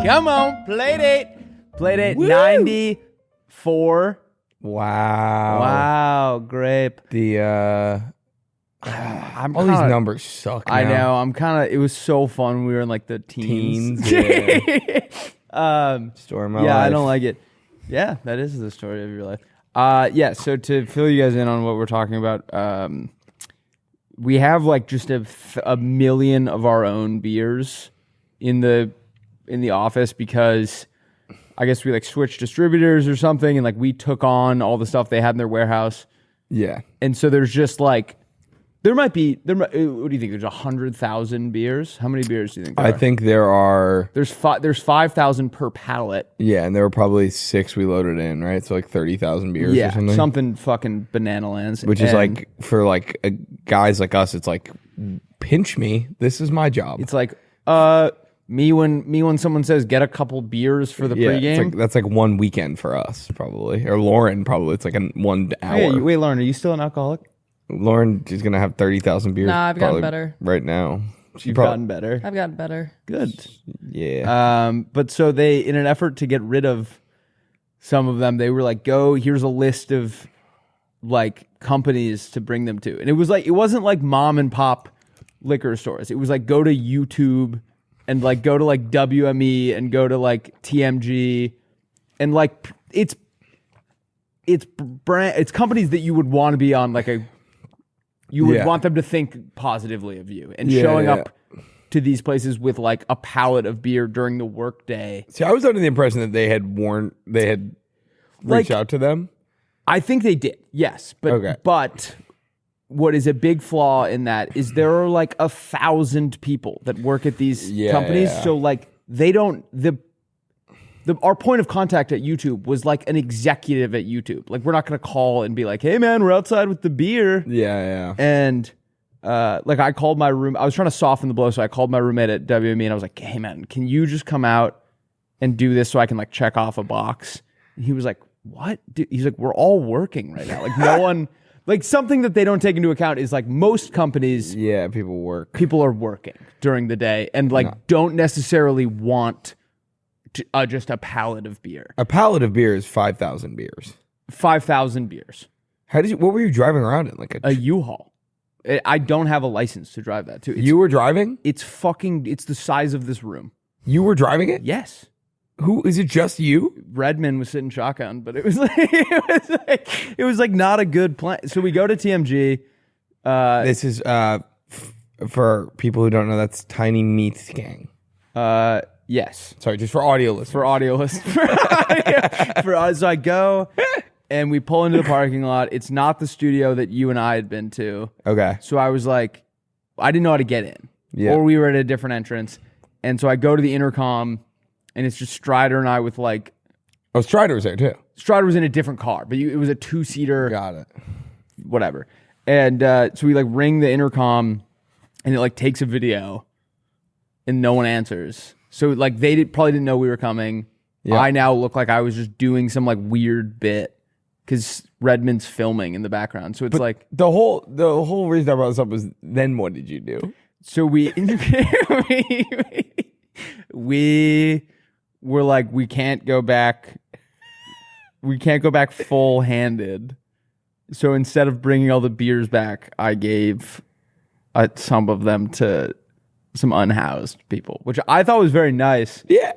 Come on, Playdate. Playdate Woo! 94. Wow. Grape. The I'm all kinda, these numbers suck now. I know. I'm kind of. It was so fun when we were in like the teens. Yeah. Story of my life. I don't like it. Yeah, that is the story of your life. Yeah. So to fill you guys in on what we're talking about, we have like just a million of our own beers in the office because I guess we like switched distributors or something, and like we took on all the stuff they had in their warehouse. Yeah. And so there's just like what do you think? There's 100,000 beers. How many beers do you think there are? I think there are. There's 5,000 per pallet. Yeah, and there were probably 6 we loaded in, right? So like 30,000 beers or something. Something fucking banana lands. Which is like for like guys like us, it's like pinch me. This is my job. It's like me when someone says get a couple beers for the pregame. That's like one weekend for us probably, or Lauren probably. It's like 1 hour. Hey, wait, Lauren, are you still an alcoholic? Lauren is gonna have 30,000 beers. Nah, I've gotten better right now. You've gotten better. I've gotten better. Good. Yeah. But so they, in an effort to get rid of some of them, they were like, here's a list of like companies to bring them to. And it wasn't like mom and pop liquor stores. It was like go to YouTube and like go to like WME and go to like TMG and like it's companies that you would want to be on like you would want them to think positively of you and showing up to these places with like a pallet of beer during the workday. See, I was under the impression that they had reached out to them. I think they did, yes. But what is a big flaw in that is there are like 1,000 people that work at these companies. Yeah. So like they don't our point of contact at YouTube was like an executive at YouTube. Like we're not going to call and be like, "Hey man, we're outside with the beer." Yeah. And like I called my room. I was trying to soften the blow, so I called my roommate at WME and I was like, "Hey man, can you just come out and do this so I can like check off a box?" And he was like, "What?" Dude? He's like, "We're all working right now. Like no one." Like something that they don't take into account is like most companies. Yeah, people work. People are working during the day and like don't necessarily want just a pallet of beer. A pallet of beer is 5,000 beers. 5,000 beers. What were you driving around in? Like a U-Haul. I don't have a license to drive that too. You were driving? It's the size of this room. You were driving it? Yes. Who is it? Just you? Redmond was sitting shotgun, but it was like not a good plan. So we go to TMG. This is for people who don't know, that's Tiny Meats Gang. Yes. Sorry, just for audio listeners. For audio listeners. For us, so I go and we pull into the parking lot. It's not the studio that you and I had been to. Okay. So I was like, I didn't know how to get in. Yeah. Or we were at a different entrance. And so I go to the intercom and it's just Strider and I with like... Oh, Strider was there too. Strider was in a different car, but it was a 2-seater. Got it. Whatever. And so we like ring the intercom and it like takes a video and no one answers. So like they probably didn't know we were coming. Yeah. I now look like I was just doing some like weird bit because Redmond's filming in the background. So it's like the whole reason I brought this up was then what did you do? So we were like we can't go back. We can't go back full handed. So instead of bringing all the beers back, I gave some of them to some unhoused people, which I thought was very nice. Yeah.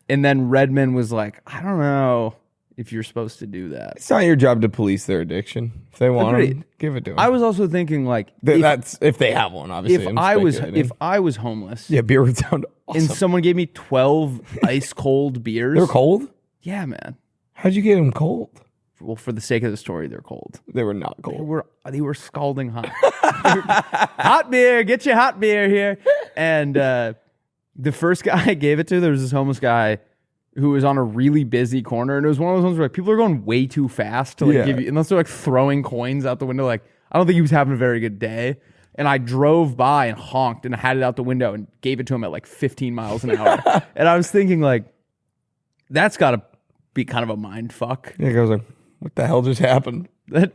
And then Redmond was like, I don't know if you're supposed to do that. It's not your job to police their addiction. If they want them, give it to them. I was also thinking like... that's if they have one, obviously. If I was homeless... Yeah, beer would sound awesome. And someone gave me 12 ice cold beers... They're cold? Yeah, man. How'd you get them cold? Well, for the sake of the story, they're cold. They were not cold. They were scalding hot. Hot beer, get your hot beer here. And the first guy I gave it to, there was this homeless guy who was on a really busy corner, and it was one of those ones where like, people are going way too fast to like give you, unless they're like throwing coins out the window. Like I don't think he was having a very good day. And I drove by and honked and had it out the window and gave it to him at like 15 miles an hour. And I was thinking like, that's got to be kind of a mind fuck. Yeah, I was like, what the hell just happened? Yeah.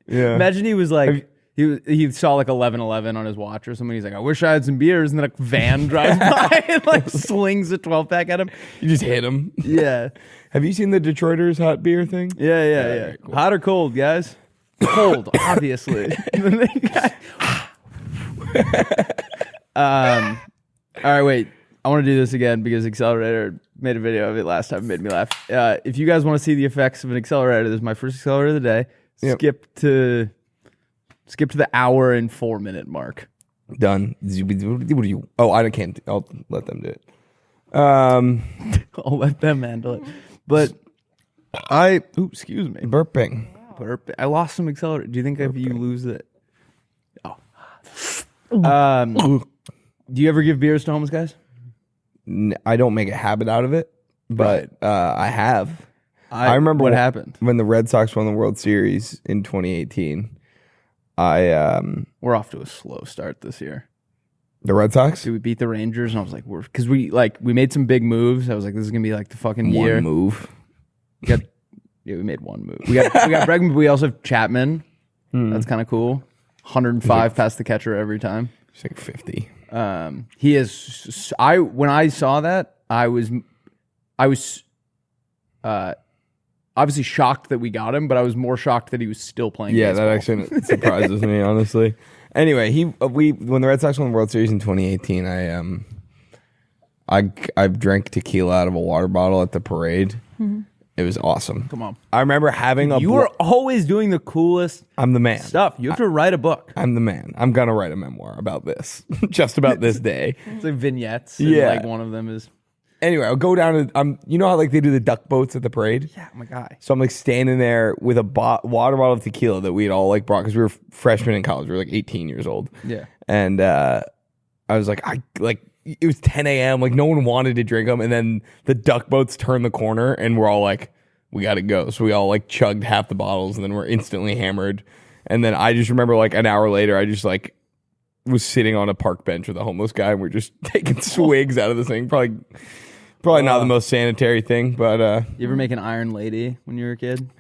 Imagine he was like, He saw like 11:11 on his watch or something. He's like, I wish I had some beers. And then a van drives by and like slings a 12-pack at him. You just hit him. Yeah. Have you seen the Detroiters hot beer thing? Yeah. Cool. Hot or cold, guys? Cold, obviously. All right, wait. I want to do this again because Accelerator made a video of it last time. It made me laugh. If you guys want to see the effects of an accelerator, this is my first accelerator of the day. Yep. Skip to the hour and 4-minute mark. Done. Oh, I can't. I'll let them do it. I'll let them handle it. But excuse me. Burping. I lost some accelerator. Do you think if you lose it? Oh. Do you ever give beers to homeless guys? I don't make a habit out of it, but I have. I remember what happened when the Red Sox won the World Series in 2018. We're off to a slow start this year. The Red Sox? So we beat the Rangers, and I was like, because we made some big moves. I was like, this is gonna be like the fucking year. One move. We made one move. We got Bregman, but we also have Chapman. That's kind of cool. 105 past the catcher every time. He's like 50. He is. When I saw that, I was obviously shocked that we got him, but I was more shocked that he was still playing. Yeah, baseball. that actually surprises me, honestly. Anyway, when the Red Sox won the World Series in 2018, I drank tequila out of a water bottle at the parade. Mm-hmm. It was awesome. Come on. I remember having You were always doing the coolest I'm the man. stuff. You have to write a book. I'm the man. I'm going to write a memoir about this. Just about this day. It's like vignettes. And Yeah. like one of them is... Anyway, I'll go down to... you know how like they do the duck boats at the parade? Yeah, my guy. So I'm like standing there with a water bottle of tequila that we had all like brought because we were freshmen in college. We were like 18 years old. Yeah. And I was like, it was 10 a.m. Like no one wanted to drink them. And then the duck boats turned the corner and we're all like, we got to go. So we all like chugged half the bottles and then we're instantly hammered. And then I just remember like an hour later, I just like was sitting on a park bench with a homeless guy and we're just taking swigs out of this thing. Probably not the most sanitary thing, but... You ever make an iron lady when you were a kid?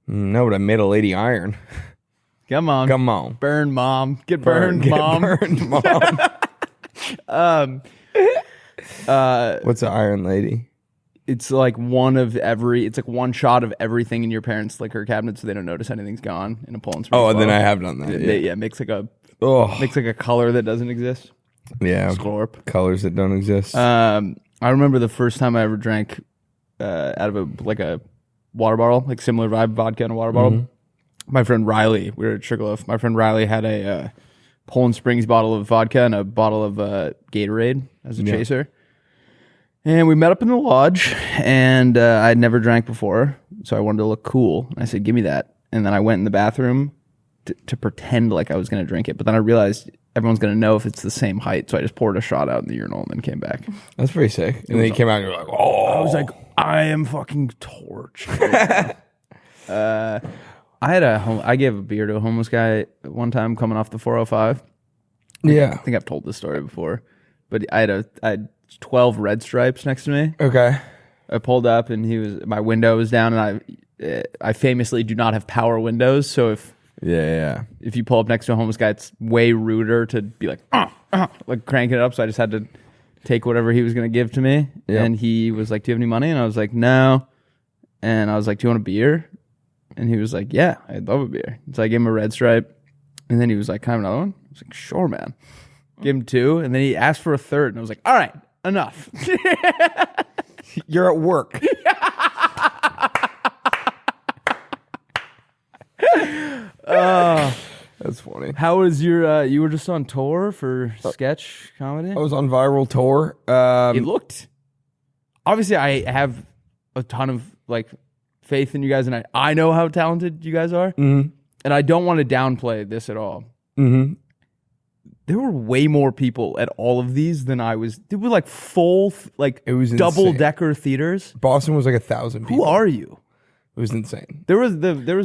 No, but I made a lady iron. Come on. Burn, mom. Get burned, mom. Burned, mom. What's an iron lady? It's like it's like one shot of everything in your parents' liquor cabinet so they don't notice anything's gone in a Poland Springs. Oh, then I have done that. Yeah, makes like a color that doesn't exist. Yeah. Scorp. Colors that don't exist. I remember the first time I ever drank out of a water bottle, like similar vibe vodka in a water bottle. Mm-hmm. My friend Riley, we were at Sugarloaf. My friend Riley had a Poland Springs bottle of vodka and a bottle of Gatorade as a chaser. And we met up in the lodge, and I'd never drank before, so I wanted to look cool. And I said, give me that. And then I went in the bathroom to pretend like I was going to drink it. But then I realized everyone's going to know if it's the same height, so I just poured a shot out in the urinal and then came back. That's pretty sick. And then you came out and you're like, oh. I was like, I am fucking torched. I gave a beer to a homeless guy one time coming off the 405. Yeah. I think I've told this story before. But I had 12 red stripes next to me. Okay. I pulled up and my window was down, and I famously do not have power windows, so if you pull up next to a homeless guy, it's way ruder to be like like cranking it up. So I just had to take whatever he was going to give to me. Yep. And he was like, do you have any money? And I was like, no. And I was like, do you want a beer? And he was like, yeah, I'd love a beer. So I gave him a red stripe, and then he was like, can I have another one? I was like, sure, man. Gave him 2, and then he asked for a third, and I was like, all right, enough. You're at work. That's funny. How was your you were just on tour for sketch comedy? I was on viral tour. It looked, obviously I have a ton of like faith in you guys, and I know how talented you guys are. Mm-hmm. And I don't want to downplay this at all. Mm-hmm. There were way more people at all of these than I was. There were like full, like it was double-decker theaters. Boston was like 1,000 people. Who are you? It was insane. There was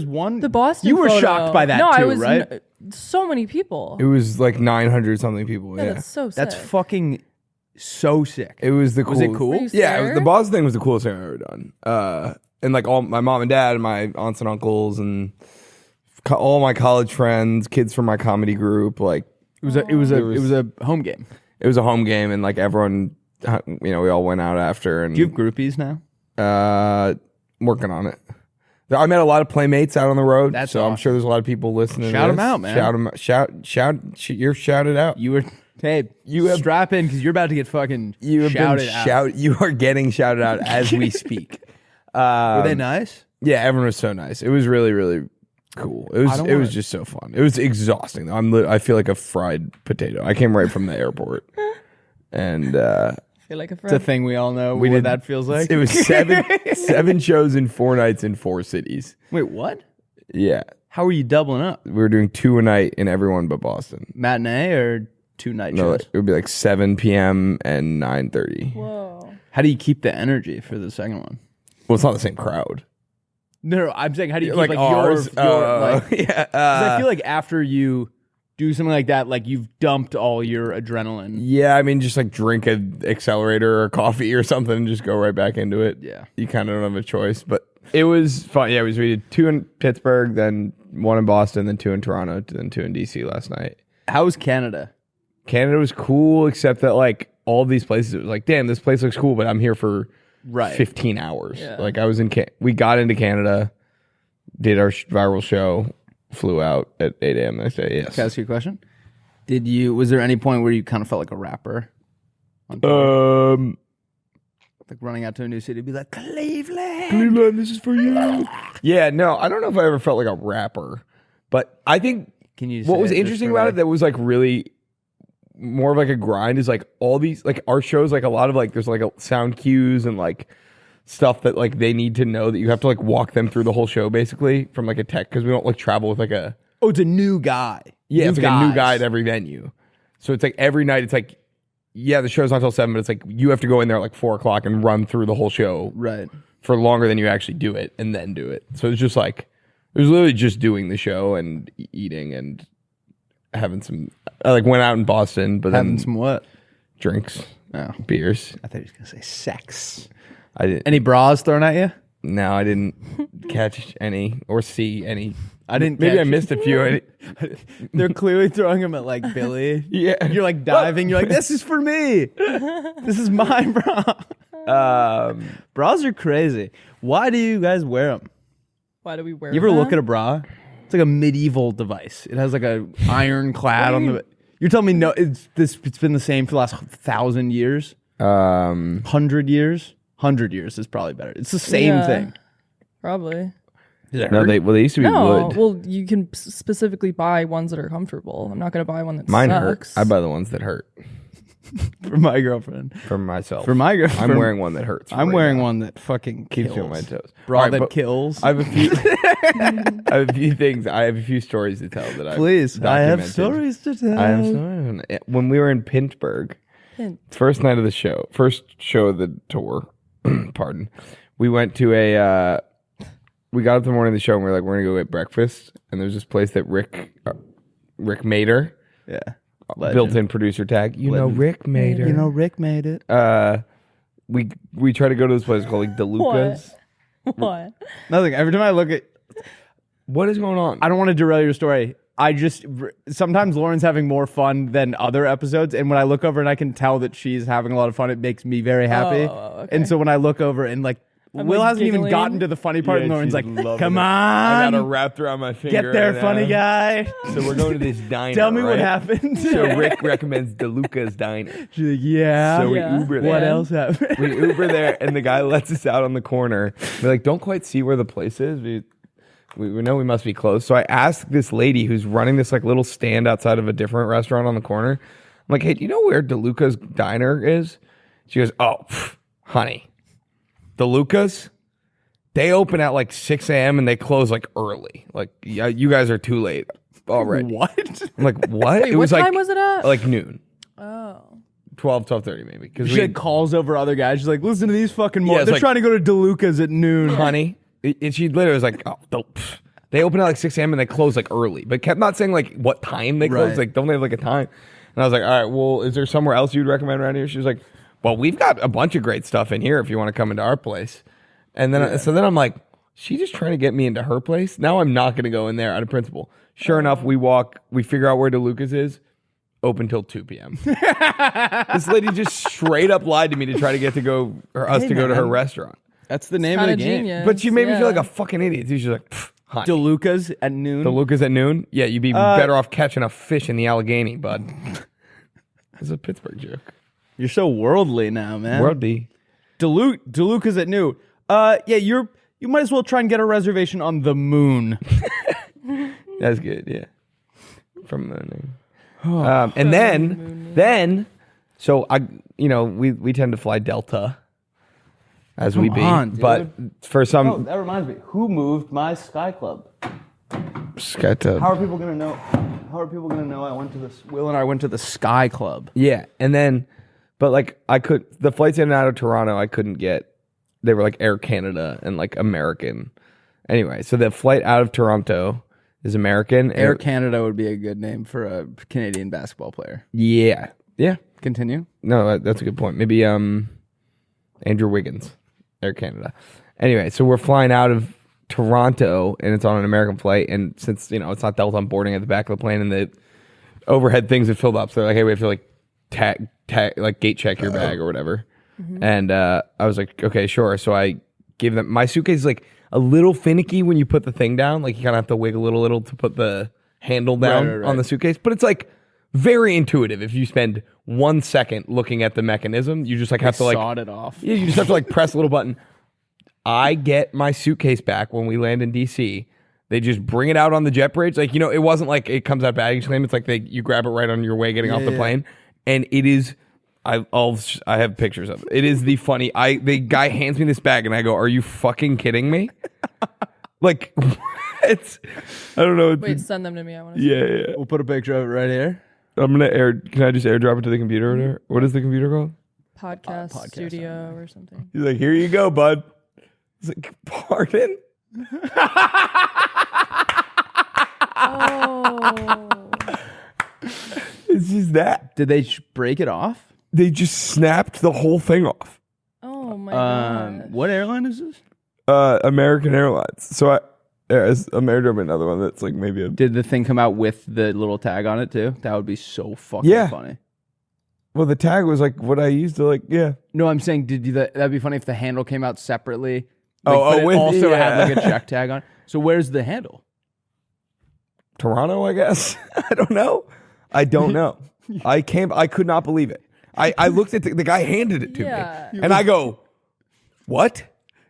one. The Boston. You were photo. shocked by that too, right? So many people. It was like 900 something people. Yeah, that's so sick. That's fucking so sick. It was the coolest. Was it cool? Yeah, the Boston thing was the coolest thing I've ever done. And like all my mom and dad and my aunts and uncles and all my college friends, kids from my comedy group. Like It was a home game. it was a home game, and like everyone, we all went out after. And Do you have groupies now? Working on it. I met a lot of Playmates out on the road. That's so I'm awesome. sure there's a lot of people listening. Shout to them this. out, man. Shout them out. You're shouted out. You have strap in because you're about to get fucking shouted out. You are getting shouted out as we speak. Were they nice? Yeah, everyone was so nice. It was really, really cool. It was just so fun. It was exhausting though. I feel like a fried potato. I came right from the airport, and feel like a It's friend. a thing we all know. What that feels like. it was seven shows in 4 nights in 4 cities. Wait, what? Yeah, How are you doubling up? we were doing 2 a night in everyone but Boston. Matinee or 2 night No, shows? it would be like 7 p.m. and 9:30. Whoa. How do you keep the energy for the second one? Well, it's not the same crowd. No, I'm saying how do you keep Like like ours. your like? Yeah. 'Cause I feel like after you do something like that, like you've dumped all your adrenaline. Yeah, I mean, just like drink an accelerator or coffee or something and just go right back into it. Yeah. You kind of don't have a choice, but it was fun. Yeah, we did 2 in Pittsburgh, then 1 in Boston, then 2 in Toronto, then 2 in DC last night. How was Canada? Canada was cool, except that like all these places, it was like, damn, this place looks cool, but I'm here for 15 hours. Yeah. Like I was we got into Canada, did our viral show, flew out at 8 a.m. the next day. Yes. Can I ask you a question? Was there any point where you kind of felt like a rapper? On tour? Like running out to a new city, be like, Cleveland, this is for you. Yeah, no, I don't know if I ever felt like a rapper, but I think Can you? what say was just interesting for about like- it that was like really more of like a grind is like all these like our shows, like a lot of like there's like a sound cues and like stuff that like they need to know that you have to like walk them through the whole show basically from like a tech, because we don't like travel with like a Oh, it's a new guy. it's like a new guys. guy at every venue. So it's like every night it's like, yeah, the show's not till 7, but it's like you have to go in there at like 4 o'clock and run through the whole show Right. for longer than you actually do it and then do it. So it's just like, it was literally just doing the show and eating and having some, I like went out in Boston, but Having then some what? drinks, Oh. beers. I thought he was gonna say sex. I didn't, Any bras thrown at you? no, I didn't catch any or see any. I didn't. Maybe I catch- missed a few. They're clearly throwing them at like Billy. Yeah. You're like diving. You're like, this is for me. This is my bra. Bras are crazy. Why do you guys wear them? Why do we wear You ever them? look at a bra? It's like a medieval device. It has like a ironclad on the. You're telling me no? It's been the same for the last 1,000 years, 100 years. 100 years is probably better. It's the same Yeah. thing. Probably. No, they used to be No, wood. well, you can specifically buy ones that are comfortable. I'm not going to buy one that Mine sucks. hurt. I buy the ones that hurt For my girlfriend. for myself. For my girlfriend. I'm wearing one that hurts. I'm right wearing now. one that fucking Keeps kills. me on my toes. Bra All right, that but kills. I have a few. I have a few things. I have a few stories to tell that I Please, I have stories to tell. I have stories. When we were in Pittsburgh, Pin- first night of the show, first show of the tour. Pardon. We went to a. We got up the morning of the show and we were like, we're gonna go get breakfast. And there's this place that Rick Mader, Yeah. built-in producer tag. You know Legend. Rick Mader. You know, Rick made it. We try to go to this place called like DeLuca's. What? Nothing. Every time I look at, What is going on? I don't want to derail your story. Sometimes Lauren's having more fun than other episodes, and when I look over and I can tell that she's having a lot of fun, it makes me very happy. Oh, okay. And so when I look over and like, I'm, Will like, hasn't even giggling. gotten to the funny part, and Lauren's like, "Come I got a on, wrapped around my finger. get there, right funny now. guy. So we're going to this diner. Tell me what right? happened." So Rick recommends DeLuca's Diner. She's like, "Yeah." So we Yeah. Uber there. What Yeah. else happened? We Uber there, and the guy lets us out on the corner. We're like, don't quite see where the place is. We know we must be close. So I asked this lady who's running this like little stand outside of a different restaurant on the corner. I'm like, hey, do you know where DeLuca's Diner is? She goes, oh, honey, DeLuca's? They open at like 6 a.m. and they close like early. Like, yeah, you guys are too late already. What? I'm like, what? Wait, it was what like, time was it at? like noon. Oh. 12:30 maybe. Because She like calls over other guys. She's like, "Listen to these fucking Yeah, it's They're like- trying to go to DeLuca's at noon." honey. And she literally was like, oh, they open at like 6 a.m. and they close like early, but kept not saying like what time they close. Right. Like, don't they have like a time? And I was like, all right, well, is there somewhere else you'd recommend around here? She was like, well, we've got a bunch of great stuff in here if you want to come into our place. And then, so then I'm like, she just trying to get me into her place? Now I'm not going to go in there out of principle. Sure enough, we figure out where DeLuca's is, open till 2 p.m. This lady just straight up lied to me to try to get to go, or us to go to her restaurant. That's the name of the game. Genius. But she made me feel like a fucking idiot. She's like, honey, DeLuca's at noon. DeLuca's at noon? Yeah, you'd be better off catching a fish in the Allegheny, bud. It's a Pittsburgh joke. You're so worldly now, man. Worldly. DeLuca's at noon. Yeah, you might as well try and get a reservation on the moon. That's good, yeah. From mooning. And then, so we tend to fly Delta as we be. But for some, that reminds me. Who moved my Sky Club? SkyTub. How are people gonna know? I went to this. Will and I went to the Sky Club. Yeah, and then, but like the flights in and out of Toronto, I couldn't get. They were like Air Canada and like American. Anyway, so the flight out of Toronto is American. Air Canada would be a good name for a Canadian basketball player. Yeah. Continue. No, that's a good point. Maybe Andrew Wiggins, Air Canada. Anyway, so we're flying out of Toronto and it's on an American flight, and since it's not Delta, I'm boarding at the back of the plane and the overhead things have filled up, so they're like, hey, we have to like tag like gate check your bag or whatever. Mm-hmm. And I was like, okay, sure. So I gave them my suitcase is like a little finicky when you put the thing down, like you kind of have to wiggle it a little to put the handle down on the suitcase, but it's like very intuitive. If you spend 1 second looking at the mechanism, you just like have to like sawed it off. Yeah, you just have to like press a little button. I get my suitcase back when we land in DC. They just bring it out on the jet bridge. Like, it wasn't like it comes out baggage claim. It's like you grab it right on your way getting off the plane. And it is, I have pictures of it. It is the the guy hands me this bag and I go, are you fucking kidding me? Like, I don't know. Wait, send them to me. I want to Yeah. We'll put a picture of it right here. Can I just airdrop it to the computer or whatever? What is the computer called? Podcast studio or something. He's like, here you go, bud. He's like, pardon? Oh. It's just that. Did they break it off? They just snapped the whole thing off. Oh my god. What airline is this? American Airlines. So I'm airdropping another one that's like maybe a... Did the thing come out with the little tag on it too? That would be so fucking funny. Well, the tag was like what I used to No, I'm saying that'd be funny if the handle came out separately. But it also had like a check tag on it. So where's the handle? Toronto, I guess. I don't know. I could not believe it. I looked at the guy handed it to me and I go, what?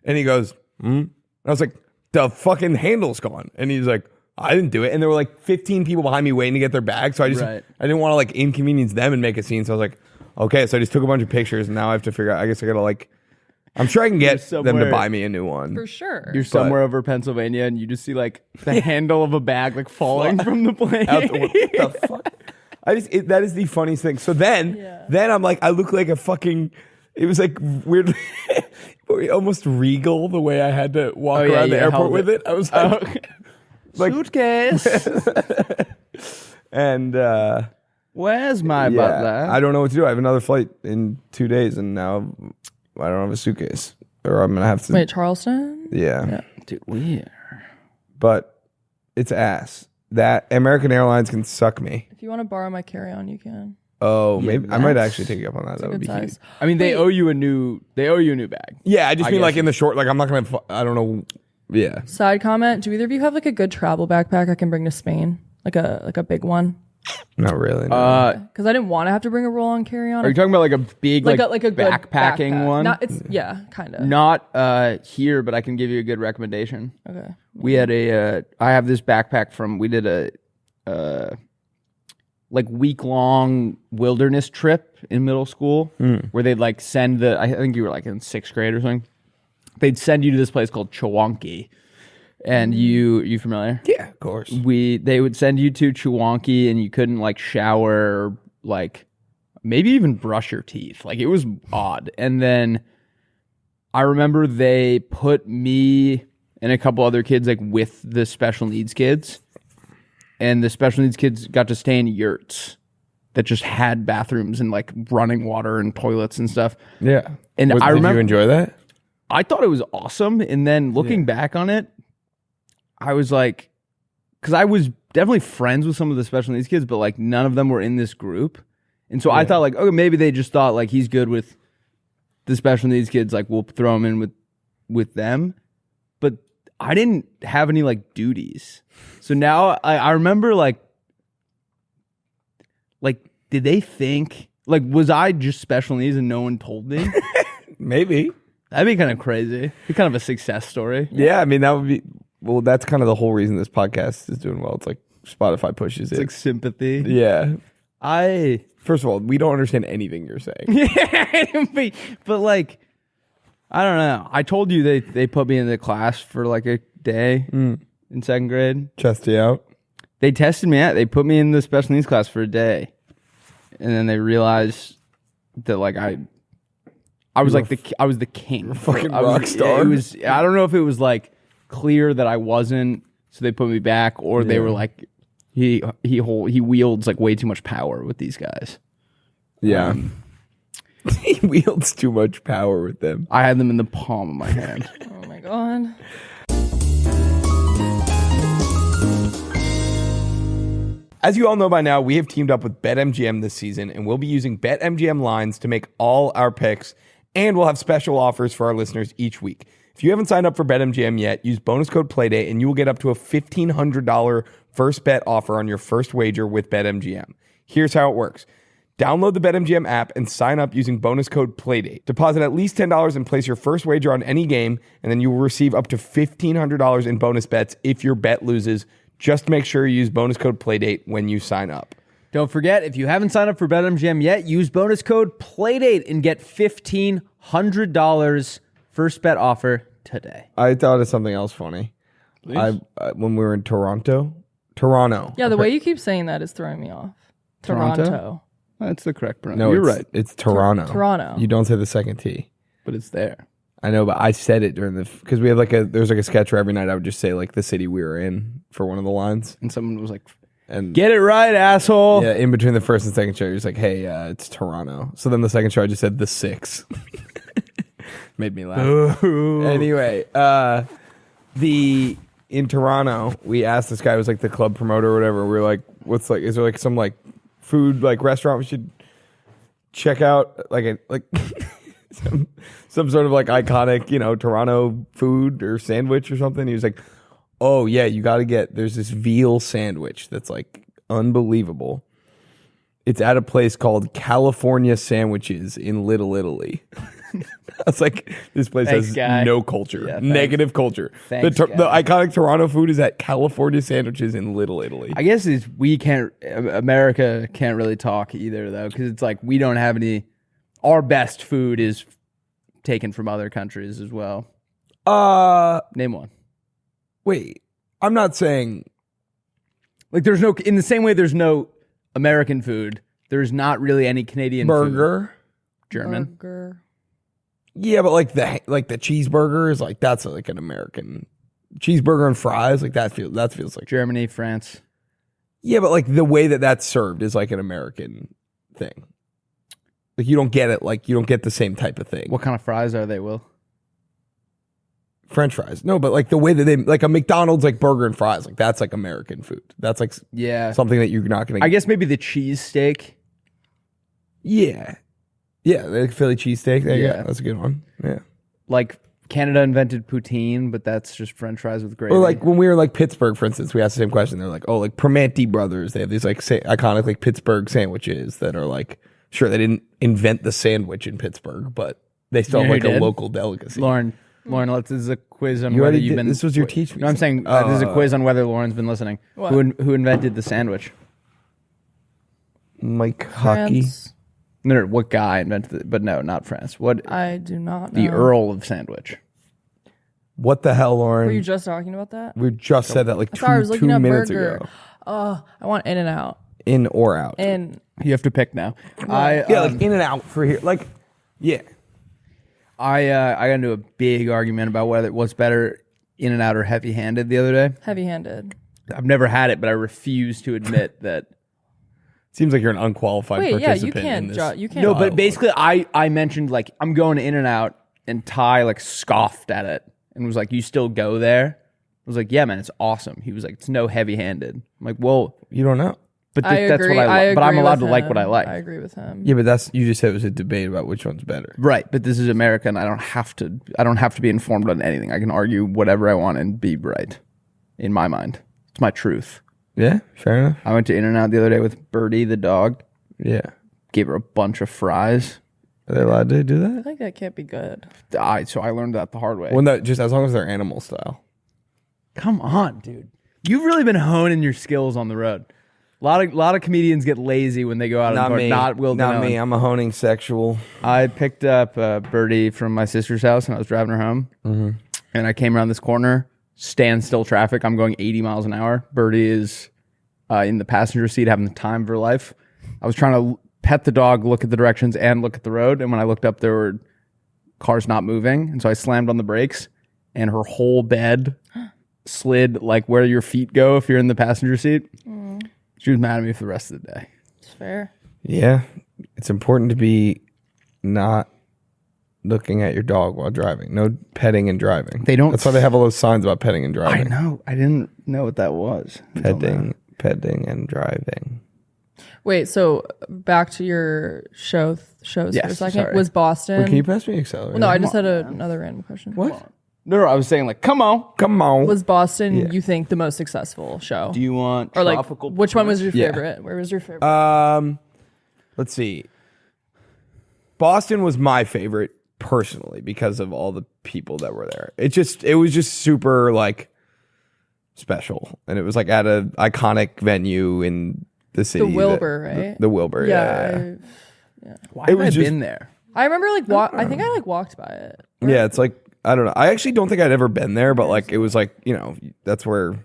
And he goes, And I was like, the fucking handle's gone. And he's like, I didn't do it. And there were like 15 people behind me waiting to get their bag. So I didn't want to like inconvenience them and make a scene. So I was like, okay. So I just took a bunch of pictures and now I have to figure out, I guess I gotta like, I'm sure I can get them to buy me a new one. For sure. You're somewhere over Pennsylvania and you just see like the handle of a bag like falling from the plane. What the fuck? That is the funniest thing. So then I'm like, I look like a fucking, it was like weirdly, almost regal the way I had to walk around the airport with it. I was like, suitcase. And where's my butler? I don't know what to do. I have another flight in 2 days and now I don't have a suitcase, or I'm gonna have to. Wait, Charleston? Yeah. Dude, weird. But it's ass. That American Airlines can suck me. If you want to borrow my carry-on, you can. Oh, maybe I might actually take you up on that. That would be size. cute. I mean, they owe you a new bag. Yeah, I just mean like in the short. Like I'm not gonna. I don't know. Yeah. Side comment: do either of you have like a good travel backpack I can bring to Spain? Like a big one? Not really. No. Because I didn't want to have to bring a roll-on carry-on. Are you talking about like a big like a good backpacking backpack one? Kind of. Not here, but I can give you a good recommendation. Okay. We had I have this backpack we did a like week-long wilderness trip in middle school where they'd like send I think you were like in 6th grade or something. They'd send you to this place called Chewonki. And you familiar? Yeah, of course. They would send you to Chewonki and you couldn't like shower or like maybe even brush your teeth. Like it was odd. And then I remember they put me and a couple other kids like with the special needs kids. And the special needs kids got to stay in yurts that just had bathrooms and like running water and toilets and stuff. Yeah. And I remember, did you enjoy that? I thought it was awesome. And then looking back on it, I was like, because I was definitely friends with some of the special needs kids, but like none of them were in this group. And so I thought like, okay, maybe they just thought like he's good with the special needs kids. Like we'll throw him in with them. But I didn't have any like duties. So now I remember like, did they think, like, was I just special needs and no one told me? Maybe. That'd be kind of crazy. Be kind of a success story. Yeah, I mean, that would be, well, that's kind of the whole reason this podcast is doing well. It's like Spotify pushes it. It's like sympathy. Yeah. First of all, we don't understand anything you're saying. but like, I don't know. I told you they put me in the class for like a day in 2nd grade. Chest you out. They tested me out. They put me in the special needs class for a day. And then they realized that like I was like I was the king. Fucking rock star. It was, I don't know if it was like clear that I wasn't, so they put me back, or they were like he wields like way too much power with these guys. Yeah. He wields too much power with them. I had them in the palm of my hand. Oh my god. As you all know by now, we have teamed up with BetMGM this season, and we'll be using BetMGM lines to make all our picks, and we'll have special offers for our listeners each week. If you haven't signed up for BetMGM yet, use bonus code Playdate, and you will get up to a $1,500 first bet offer on your first wager with BetMGM. Here's how it works. Download the BetMGM app and sign up using bonus code Playdate. Deposit at least $10 and place your first wager on any game, and then you will receive up to $1,500 in bonus bets if your bet loses. Just make sure you use bonus code Playdate when you sign up. Don't forget, if you haven't signed up for BetMGM yet, use bonus code Playdate and get $1,500 first bet offer today. I thought of something else funny. When we were in Toronto. Yeah, the way you keep saying that is throwing me off. Toronto. That's the correct pronunciation. No, you're right. It's Toronto. Toronto. You don't say the second T. But it's there. I know, but I said it during because we have there's like a sketch where every night I would just say like the city we were in for one of the lines. And someone was like, and get it right, asshole. Yeah, in between the first and second show, he was like, hey, it's Toronto. So then the second show, I just said the 6. Made me laugh. Ooh. Anyway, in Toronto, we asked this guy who was like the club promoter or whatever. We were like, is there like some like food like restaurant we should check out? Some sort of like iconic, Toronto food or sandwich or something. He was like, oh yeah, you got to there's this veal sandwich that's like unbelievable. It's at a place called California Sandwiches in Little Italy. I was like, this place has no culture, negative culture. The iconic Toronto food is at California Sandwiches in Little Italy. I guess America can't really talk either though, because it's like we don't have any. Our best food is taken from other countries as well. Name one. Wait, I'm not saying like there's no, in the same way there's no American food, there's not really any Canadian burger. Food. German. Burger. Yeah, but like the cheeseburger is like that's like an American cheeseburger and fries, like that feels like Germany, France. Yeah, but like the way that's served is like an American thing. Like you don't get it, like you don't get the same type of thing. What kind of fries are they, Will? French fries. No, but like the way that they like a McDonald's like burger and fries, like that's like American food. That's like something that you're not gonna get. I guess maybe the cheese steak. Yeah. Yeah, the Philly cheesesteak. Yeah, that's a good one. Yeah. Like Canada invented poutine, but that's just French fries with gravy. Or like when we were like Pittsburgh, for instance, we asked the same question. They're like, oh, like Primanti Brothers. They have these like iconic like Pittsburgh sandwiches that are like, sure, they didn't invent the sandwich in Pittsburgh, but they still have like a local delicacy. Lauren, this is a quiz on whether you've been. This was your teaching. No, I'm saying this is a quiz on whether Lauren's been listening. What? Who invented the sandwich? Mike Hockey. No, what guy invented it? But no, not France. What? I do not know. The Earl of Sandwich. What the hell, Lauren? Were you just talking about that? We just said that like two minutes ago. Oh, I want In and Out. In or out? In. You have to pick now. Like In and Out for here. Like, yeah. I got into a big argument about what's better, In and Out or Heavy Handed the other day. Heavy Handed. I've never had it, but I refuse to admit that. Seems like you're an unqualified participant. You can't. No, but basically, I mentioned like I'm going to In and Out And Ty like scoffed at it and was like, "You still go there?" I was like, "Yeah, man, it's awesome." He was like, "It's no heavy-handed." I'm like, "Well, You don't know. but I that's agree. what I like. But I'm agree allowed with to like what I him. like." I agree with him. Yeah, but you just said it was a debate about which one's better. Right, but this is America, and I don't have to be informed on anything. I can argue whatever I want and be right. In my mind, it's my truth. Yeah, fair enough. I went to In-N-Out the other day with Birdie, the dog. Yeah. Gave her a bunch of fries. Are they allowed to do I that? think that can't be good. So I learned that the hard way. Well, no, just as long as they're animal style. Come on, dude. You've really been honing your skills on the road. A lot of comedians get lazy when they go out and not Will Not Denone. me. I'm a honing sexual. I picked up Birdie from my sister's house and I was driving her home. Mm-hmm. And I came around this corner, standstill traffic. I'm going 80 miles an hour. Birdie is in the passenger seat having the time of her life. I was trying to pet the dog, look at the directions, and look at the road. And when I looked up, there were cars not moving. And so I slammed on the brakes and her whole bed slid like where your feet go if you're in the passenger seat. She was mad at me for the rest of the day. It's fair. Yeah. It's important to be not looking at your dog while driving. No petting and driving. They don't. That's why they have all those signs about petting and I driving. know. I didn't know what that was. Petting and driving. Wait, so back to your shows for a Yes, second. sorry. Was Boston? Wait, can you pass me accelerator? Well, no, I just had another random question. What? No, I was saying like, come on. Come on. Was Boston, you think, the most successful show? Do you want or like, tropical which one was your Yeah. favorite? Where was your favorite? Let's see. Boston was my favorite personally because of all the people that were there. It was just super like special, and it was like at an iconic venue in the city. The Wilbur, right? The Wilbur, yeah. Why It have was I just- been there? I remember I think I like walked by it. Yeah, it's like I don't know. I actually don't think I'd ever been there, but like it was like, you know, that's where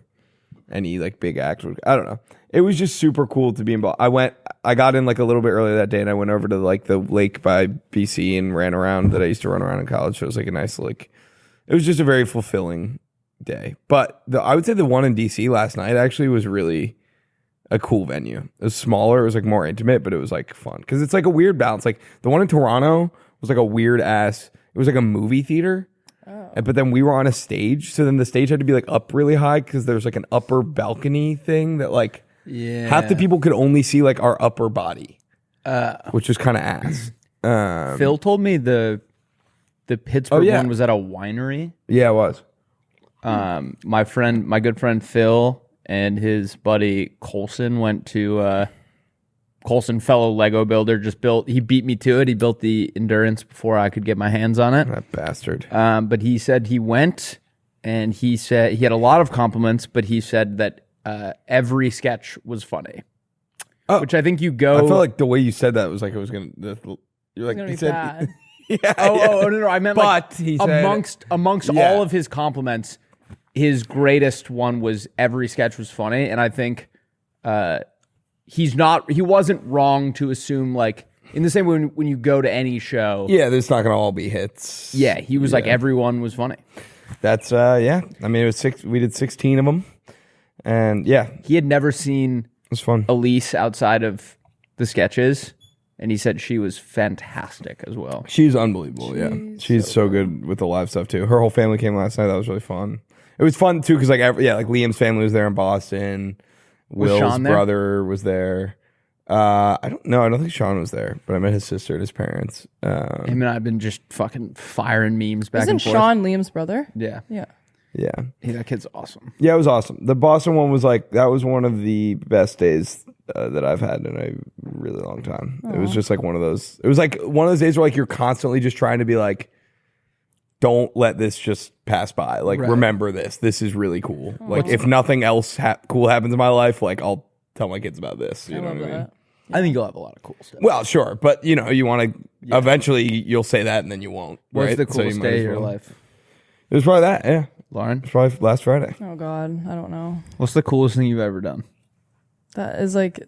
any like big act would. I don't know. It was just super cool to be in Boston. I got in like a little bit earlier that day, and I went over to like the lake by BC and ran around that I used to run around in college. So it was like a nice like. It was just a very fulfilling day. But I would say the one in DC last night actually was really a cool venue. It was smaller. It was like more intimate, but it was like fun because it's like a weird balance. Like the one in Toronto was like a weird ass. It was like a movie theater. But then we were on a stage, so then the stage had to be like up really high because there's like an upper balcony thing that like half the people could only see like our upper body, which was kind of ass. Phil told me the Pittsburgh one was at a winery. Yeah, it was. My good friend Phil and his buddy Colson went to Colson, fellow Lego builder, he beat me to it. He built the Endurance before I could get my hands on it. That bastard. But he said he went and he said he had a lot of compliments, but he said that every sketch was funny. Oh. Which I think you go. I felt like the way you said that was like it was gonna. You're like It's gonna he be said. bad. Yeah. Oh, no. I meant But like he said amongst Yeah. all of his compliments, his greatest one was every sketch was funny. And I think he wasn't wrong to assume like in the same way when you go to any show. Yeah, there's not gonna all be hits. Yeah, he was like everyone was funny. That's yeah. I mean, it was six. We did 16 of them, and yeah, it He had never seen was fun. Elise outside of the sketches, and he said she was fantastic as well. She's unbelievable. She's so good with the live stuff too. Her whole family came last night. That was really fun. It was fun too because like like Liam's family was there in Boston. Will's Sean there? brother was there. I don't know. I don't think Sean was there, but I met his sister and his parents. Him and I've been just fucking firing memes back Isn't and forth. Sean Liam's brother? Yeah. Yeah. Yeah. That kid's awesome. Yeah, it was awesome. The Boston one was like, that was one of the best days that I've had in a really long time. It was just like one of those, it was like one of those days where like you're constantly just trying to be like, don't let this just pass by. Like, remember this. This is really cool. Like, if nothing else cool happens in my life, like, I'll tell my kids about this. You know what I mean? I think you'll have a lot of cool stuff. Well, sure. But, you know, you want to, eventually you'll say that and then you won't. What's right? the So coolest you might day as of your well. life? It was probably that, yeah. Lauren? It was probably last Friday. Oh God, I don't know. What's the coolest thing you've ever done? That is like,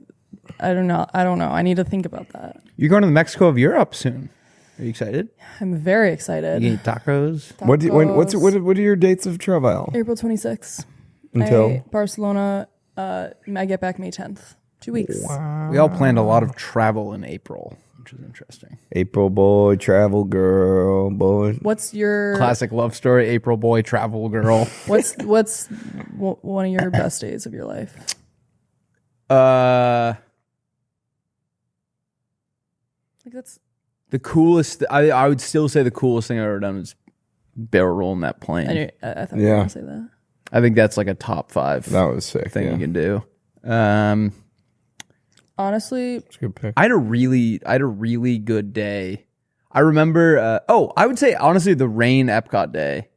I don't know. I need to think about that. You're going to the Mexico of Europe soon. Are you excited? I'm very excited. You eat tacos? What are your dates of travel? April 26th. Until? Barcelona. I get back May 10th. 2 weeks. We all planned a lot of travel in April. which is interesting. April boy, travel girl, boy. What's your Classic love story, April boy, travel girl. What's one of your best days of your life? Like that's the coolest. I would still say the coolest thing I've ever done was barrel rolling that plane. I thought you were gonna say that. I think that's like a top 5 That was sick. thing you can do. Honestly, That's a good pick. I had a really good day. I remember. I would say honestly, the rain Epcot day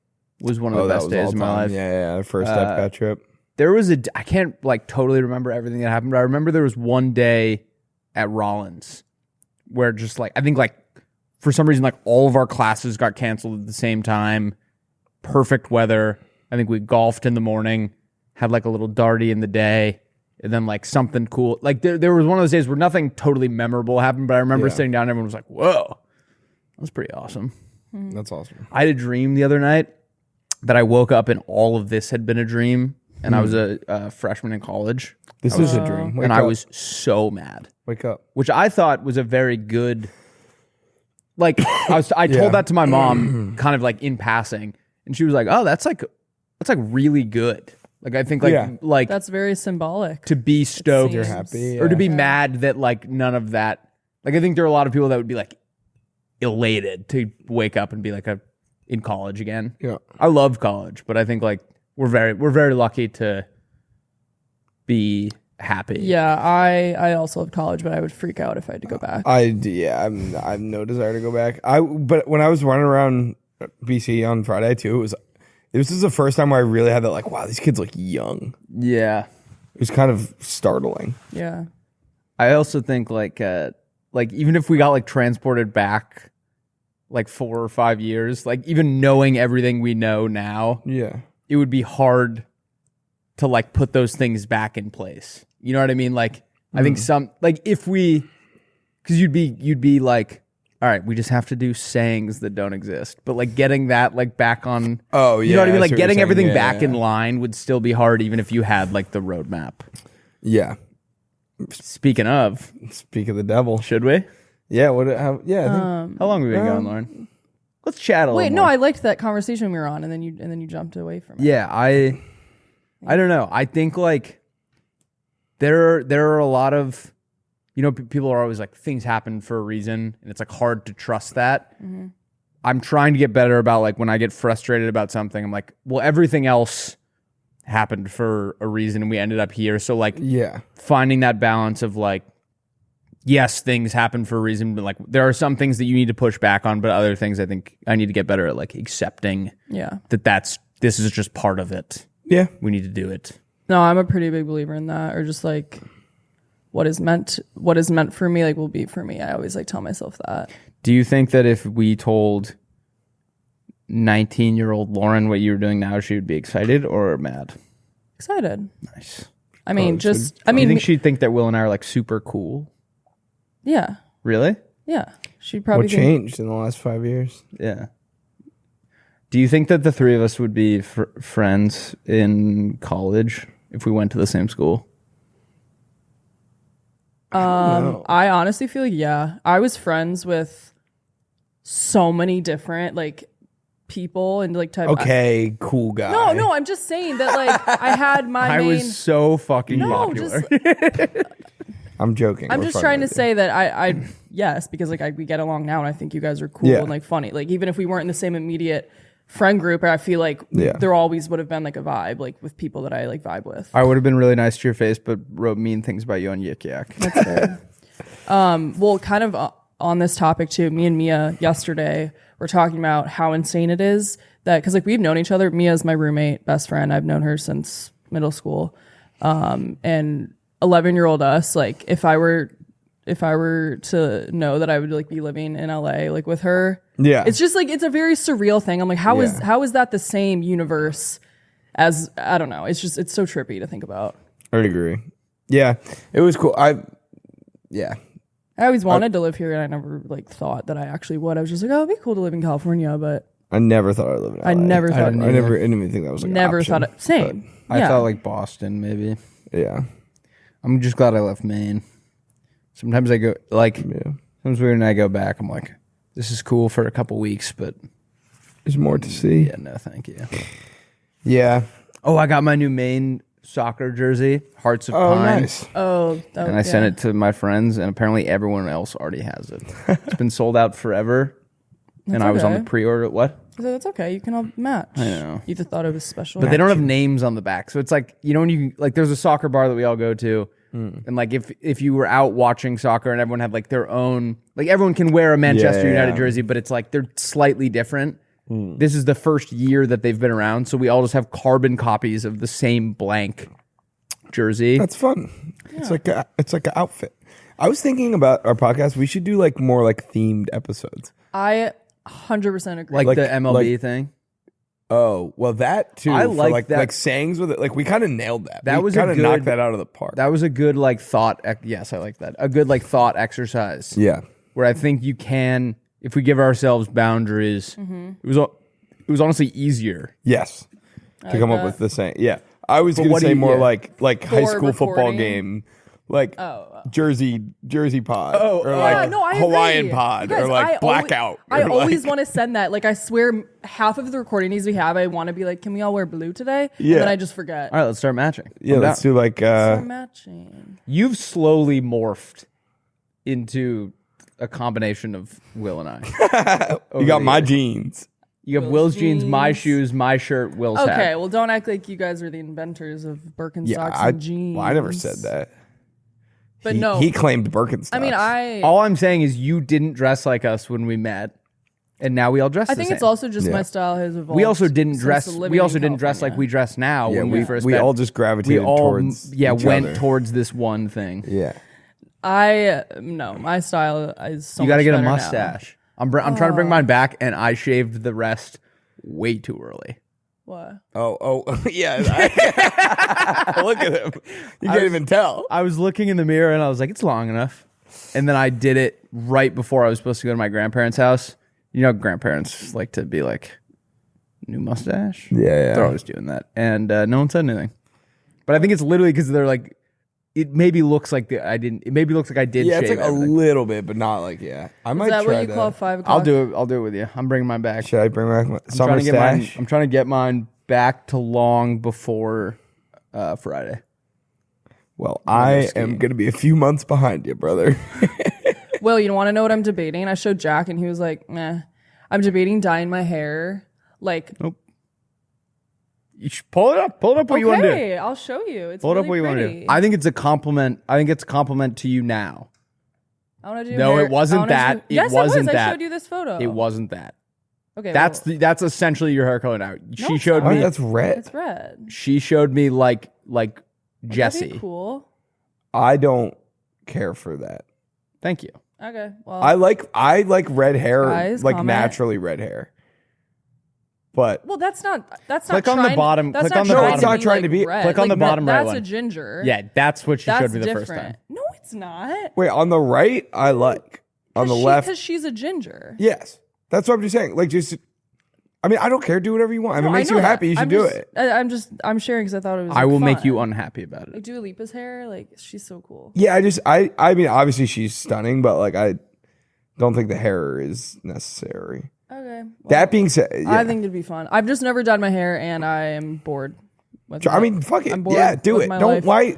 was one of the best days of my life. Yeah, first Epcot trip. There was I can't like totally remember everything that happened, but I remember there was one day at Rollins where just like I think like for some reason like all of our classes got canceled at the same time. Perfect weather. I think we golfed in the morning, had like a little darty in the day, and then like something cool. Like there was one of those days where nothing totally memorable happened, but I remember sitting down and everyone was like, whoa, that was pretty awesome. That's awesome. I had a dream the other night that I woke up and all of this had been a dream, and I was a freshman in college. This is a dream. I was so mad. Wake up. Which I thought was a very good. Like I told that to my mom, kind of like in passing, and she was like, "Oh, that's like really good." Like I think like that's very symbolic. to be stoked, You're happy, or to be mad that like none of that. Like I think there are a lot of people that would be like elated to wake up and be like in college again. Yeah, I love college, but I think like we're very lucky to be happy. Yeah, I also love college, but I would freak out if I had to go back. I have no desire to go back. But when I was running around BC on Friday too, this is the first time where I really had that like, wow, these kids look young. Yeah. It was kind of startling. Yeah. I also think like even if we got like transported back like 4 or 5 years, like even knowing everything we know now, Yeah. it would be hard to like put those things back in place. You know what I mean? Like I think some like if we, because you'd be like, all right, we just have to do sayings that don't exist. But like getting that like back on, Oh yeah, you know what I mean? Like see what you're getting saying. everything Yeah, back yeah. in line would still be hard, even if you had like the roadmap. Yeah. Speaking of, Speak of the devil. should we? Yeah. I think, How long have we been going, Lauren? Let's chat a little Wait, more. no, I liked that conversation we were on, and then you jumped away from it. Yeah, I don't know. I think like there are a lot of, you know, people are always like things happen for a reason, and it's like hard to trust that. Mm-hmm. I'm trying to get better about like when I get frustrated about something, I'm like, well, everything else happened for a reason, and we ended up here. So like, yeah. finding that balance of like, yes, things happen for a reason, but like there are some things that you need to push back on, but other things I think I need to get better at like accepting Yeah. this is just part of it. Yeah. We need to do it. No, I'm a pretty big believer in that, or just like what is meant for me, like will be for me. I always like tell myself that. Do you think that if we told 19-year-old Lauren what you were doing now, she would be excited or mad? Excited. Nice. I mean, Do you think she'd think that Will and I are like super cool? yeah, Really? yeah. She'd probably What think, changed in the last 5 years? Yeah. Do you think that the three of us would be friends in college if we went to the same school? I honestly feel like, yeah, I was friends with so many different like people and like type. Okay, cool guy. No, I'm just saying that like I had my I main. was so fucking popular. I'm joking. I'm We're just fucking trying to with you. say that I yes, because like we get along now, and I think you guys are cool Yeah. and like funny. Like even if we weren't in the same immediate friend group, I feel like Yeah. there always would have been like a vibe, like with people that I like vibe with. I would have been really nice to your face, but wrote mean things about you on Yik Yak. That's fair. Well, kind of on this topic too, me and Mia yesterday were talking about how insane it is that, because like we've known each other. Mia's my roommate, best friend. I've known her since middle school. And 11-year-old us, like if I were to know that I would like be living in LA like with her, Yeah. it's just like it's a very surreal thing. I'm like, how is that the same universe as, I don't know. It's so trippy to think about. I would agree. Yeah, it was cool. Yeah. I always wanted to live here, and I never like thought that I actually would. I was just like, oh, it'd be cool to live in California, but I never thought I'd live in LA. I never thought. I didn't even think that was like Never an option, thought it. Same. I Yeah. thought like Boston, maybe. but, yeah. I'm just glad I left Maine. Sometimes I go like, Yeah. Sometimes when I go back, I'm like, this is cool for a couple weeks, but There's more to see. yeah, no, thank you. Yeah. Oh, I got my new Maine soccer jersey, Hearts of Pine. Nice. Oh, And I sent it to my friends, and apparently everyone else already has it. It's been sold out forever, and I was on the okay. pre-order. What? So that's okay. You can all match. I know. You just thought it was special. But they don't have names on the back, so it's like, you know, when you like, there's a soccer bar that we all go to, and like if you were out watching soccer and everyone had like their own, like everyone can wear a Manchester United jersey, but it's like they're slightly different. This is the first year that they've been around, so we all just have carbon copies of the same blank jersey. That's fun. Yeah. It's like an outfit. I was thinking about our podcast. We should do like more like themed episodes. I 100% agree. like the MLB thing. Oh, well, that too. I for like that. Like sayings with it. Like we kind of nailed that. That we was a kind of good- knocked that out of the park. That was a good like thought. Yes, I like that. A good like thought exercise. Yeah. Where I think you can, if we give ourselves boundaries, it was honestly easier. Yes. To come up with the saying. Yeah. I was going to what do say you- more yeah. like high school football recording? game, like Jersey pod, or Yeah, like no, I Hawaiian agree. pod, You guys, or like I blackout. I or always like, want to send that. Like, I swear, half of the recordings we have, I want to be like, can we all wear blue today? Yeah. And then I just forget. All right, let's start matching. Yeah, I'm let's down. do like We're matching. You've slowly morphed into a combination of Will and I. you got my jeans. You have Will's jeans, my jeans. shoes, my shirt, Will's hat. Okay, well, don't act like you guys are the inventors of Birkenstocks Yeah, and jeans. well, I never said that. But he, no. he claimed Birkenstocks. I mean, All I'm saying is you didn't dress like us when we met, and now we all dress. I the think same. it's also just Yeah. my style has evolved. We also didn't since dress. living We also in didn't dress like California. we dress now yeah, when we first we met. all just we gravitated all towards went other. towards this one thing. Yeah. No, my style is so You got to much get a better now. mustache. I'm trying to bring mine back, and I shaved the rest way too early. What? Oh, yeah. Look at him. You can't even tell. I was looking in the mirror and I was like, it's long enough. And then I did it right before I was supposed to go to my grandparents' house. You know, grandparents like to be like, new mustache? Yeah. They're always doing that. And no one said anything. But I think it's literally because they're like, it maybe looks like I did Yeah, shave it's like a everything. little bit, but not like, yeah. I might Is that try what you call that. 5 o'clock? I'll do it with you. I'm bringing mine back. Should I bring back my I'm summer trying to get mine. stash? I'm trying to get mine back to long before Friday. Well, I am going to be a few months behind you, brother. Will, you want to know what I'm debating? I showed Jack and he was like, meh. I'm debating dyeing my hair. Like, You should pull it up. Pull it up what you want to do. okay, I'll show you. It's Pull it really up what you want to pretty. do. I think it's a compliment. I think it's a compliment to you now. I want to do No, hair. it wasn't I wanna that. Yes, It wasn't I that. showed you this photo. It wasn't that. Okay, That's essentially your hair color now. She it's showed not. me. That's red. It's red. She showed me like That'd Jesse. be cool. I don't care for that. Thank you. Okay, well, I like red hair, Guys, like comment. naturally red hair. But well, that's not. Click on the trying- bottom- That's click not on the trying bottom. To No, it's not be trying like to be- red. click on the Like, bottom right That's one. a ginger. Yeah, that's what she that's showed me the different. first time. No, it's not. wait, on the right, I like. On the left, because she's a ginger. yes. That's what I'm just saying. Like, just, I mean, I don't care. Do whatever you want. If No, it I makes know you that. happy, you should do it. I'm sharing because I thought it was. I like, will make fun. you unhappy about Like it. Dua Lipa's hair, like she's so cool. Yeah, I mean, obviously she's stunning, but like, I don't think the hair is necessary. Okay. Well, That being said, yeah. I think it'd be fun. I've just never dyed my hair, and I am bored. With I it. mean, fuck it. I'm bored Yeah, do with it. my Don't, life. why,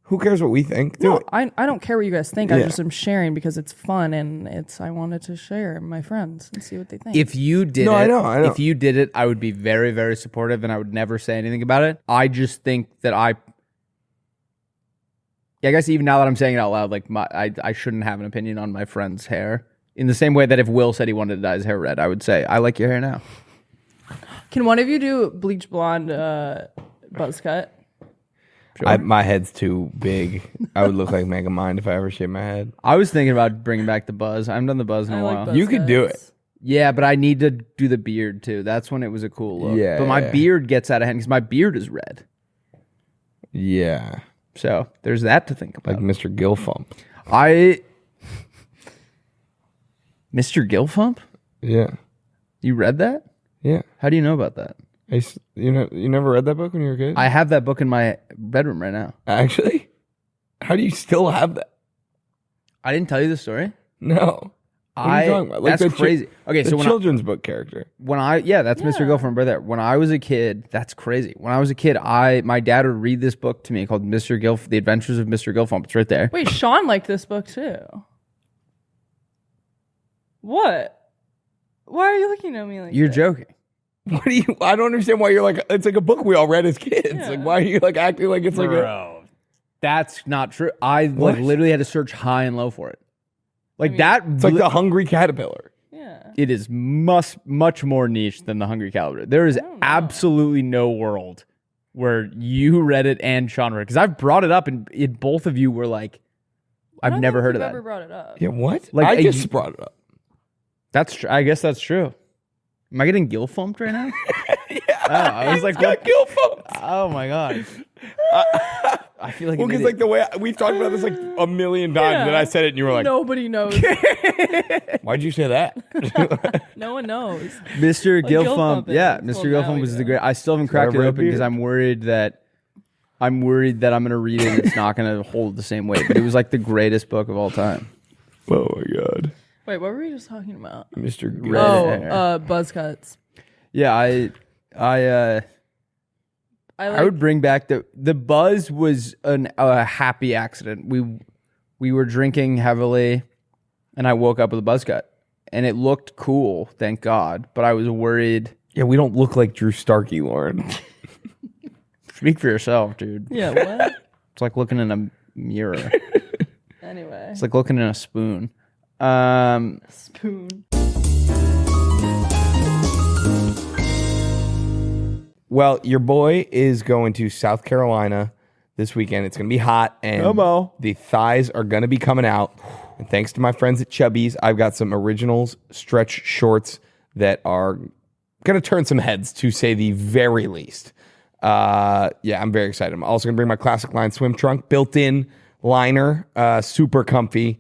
who cares what we think? Do No, it. I don't care what you guys think. I Yeah. just am sharing because it's fun and I wanted to share with my friends and see what they think. If you did No, it, I know. If you did it, I would be very, very supportive, and I would never say anything about it. I just think that I guess even now that I'm saying it out loud, like I shouldn't have an opinion on my friend's hair. In the same way that if Will said he wanted to dye his hair red, I would say I like your hair now. Can one of you do bleach blonde buzz cut? Sure. My head's too big. I would look like Megamind if I ever shaved my head. I was thinking about bringing back the buzz. I haven't done the buzz in a while. buzz You could do cuts. it. Yeah, but I need to do the beard too. That's when it was a cool look. Yeah, but my yeah. beard gets out of hand because my beard is red. Yeah. So there's that to think about. Like Mr. Gilfump. Mr. Gilfump? Yeah. You read that? Yeah. How do you know about that? You never read that book when you were a kid? I have that book in my bedroom right now. Actually? How do you still have that? I didn't tell you the story. No. What are you talking about? Like that's crazy. Okay, so the when children's book character. That's Mr. Girlfriend right there. When I was a kid, that's crazy. When I was a kid, my dad would read this book to me called The Adventures of Mr. Gilfump. It's right there. Wait, Sean liked this book too. What? Why are you looking at me like You're that? joking. What do you? I don't understand why you're like. It's like a book we all read as kids. Yeah. Like, why are you like acting like it's like a? Bro, that's not true. I like literally had to search high and low for it. Like that. It's like the Hungry Caterpillar. Yeah. It is much more niche than the Hungry Caliber. There is absolutely no world where you read it and Sean read it. Because I've brought it up and both of you were like, I've never heard of that. Never brought it up. Yeah, what? Like, I just brought it up. That's true. I guess that's true. Am I getting Gilfumped right now? Yeah, I was like, what? Gilfump. Oh my god. I feel like Well, because like the way we've talked about this like a million times, and then I said it, and you were like, Nobody knows. "Why'd you say that?" No one knows. Mr. Like Gilfump. Yeah, Well, Mr. now Gilfump we was the know. great. I still haven't cracked it red open because beard? I'm worried that I'm going to read it and it's not going to hold the same weight. But it was like the greatest book of all time. Oh my god, Wait, what were we just talking about? Mr. Oh, buzz cuts. Yeah, I would bring back the buzz was a happy accident. We were drinking heavily, and I woke up with a buzz cut, and it looked cool, thank God. But I was worried. Yeah, we don't look like Drew Starkey, Lauren. Speak for yourself, dude. Yeah, what? It's like looking in a mirror. Anyway. It's like looking in a spoon. Spoon. Well, your boy is going to South Carolina this weekend. It's going to be hot, and the thighs are going to be coming out. And thanks to my friends at Chubby's, I've got some originals stretch shorts that are going to turn some heads, to say the very least. Yeah, I'm very excited. I'm also going to bring my Classic Line swim trunk, built-in liner, super comfy.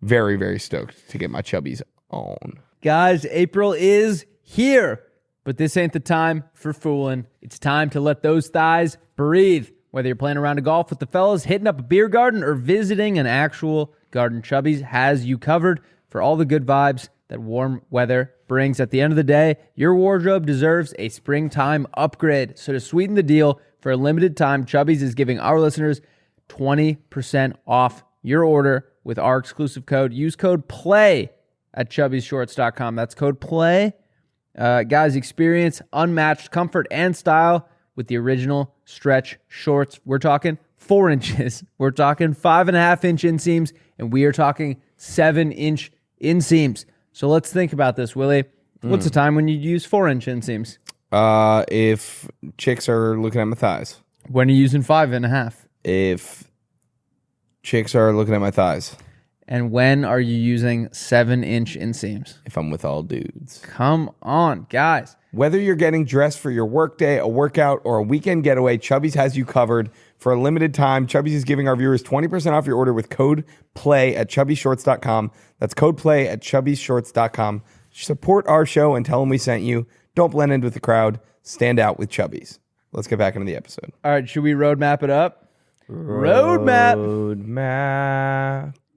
Very, very stoked to get my Chubby's on. Guys, April is here. But this ain't the time for fooling. It's time to let those thighs breathe. Whether you're playing around a golf with the fellas, hitting up a beer garden, or visiting an actual garden, Chubby's has you covered for all the good vibes that warm weather brings. At the end of the day, your wardrobe deserves a springtime upgrade. So to sweeten the deal, for a limited time, Chubby's is giving our listeners 20% off your order with our exclusive code. Use code PLAY at chubbysshorts.com. That's code PLAY. Guys, experience unmatched comfort and style with the original stretch shorts. We're talking 4 inches. We're talking 5.5-inch inseams, and we are talking 7-inch inseams. So let's think about this, Willie. What's the time when you use 4-inch inseams? If chicks are looking at my thighs. When are you using 5.5? If chicks are looking at my thighs. And when are you using 7-inch inseams? If I'm with all dudes. Come on, guys. Whether you're getting dressed for your workday, a workout, or a weekend getaway, Chubby's has you covered. For a limited time, Chubby's is giving our viewers 20% off your order with code PLAY at chubbysshorts.com. That's code PLAY at chubbysshorts.com. Support our show and tell them we sent you. Don't blend in with the crowd. Stand out with Chubby's. Let's get back into the episode. All right, should we roadmap it up? Roadmap.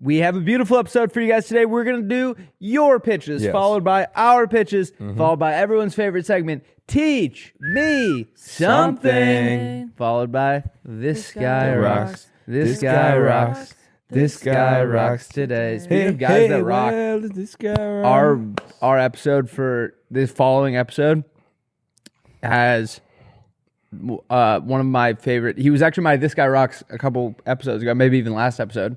We have a beautiful episode for you guys today. We're going to do your pitches, followed by our pitches, followed by everyone's favorite segment, Teach Me Something, followed by This Guy Rocks. This Guy Rocks. This Guy Rocks today. Speaking of guys that rock, this guy rocks. our episode for this following episode has one of my favorite. He was actually my This Guy Rocks a couple episodes ago, maybe even last episode.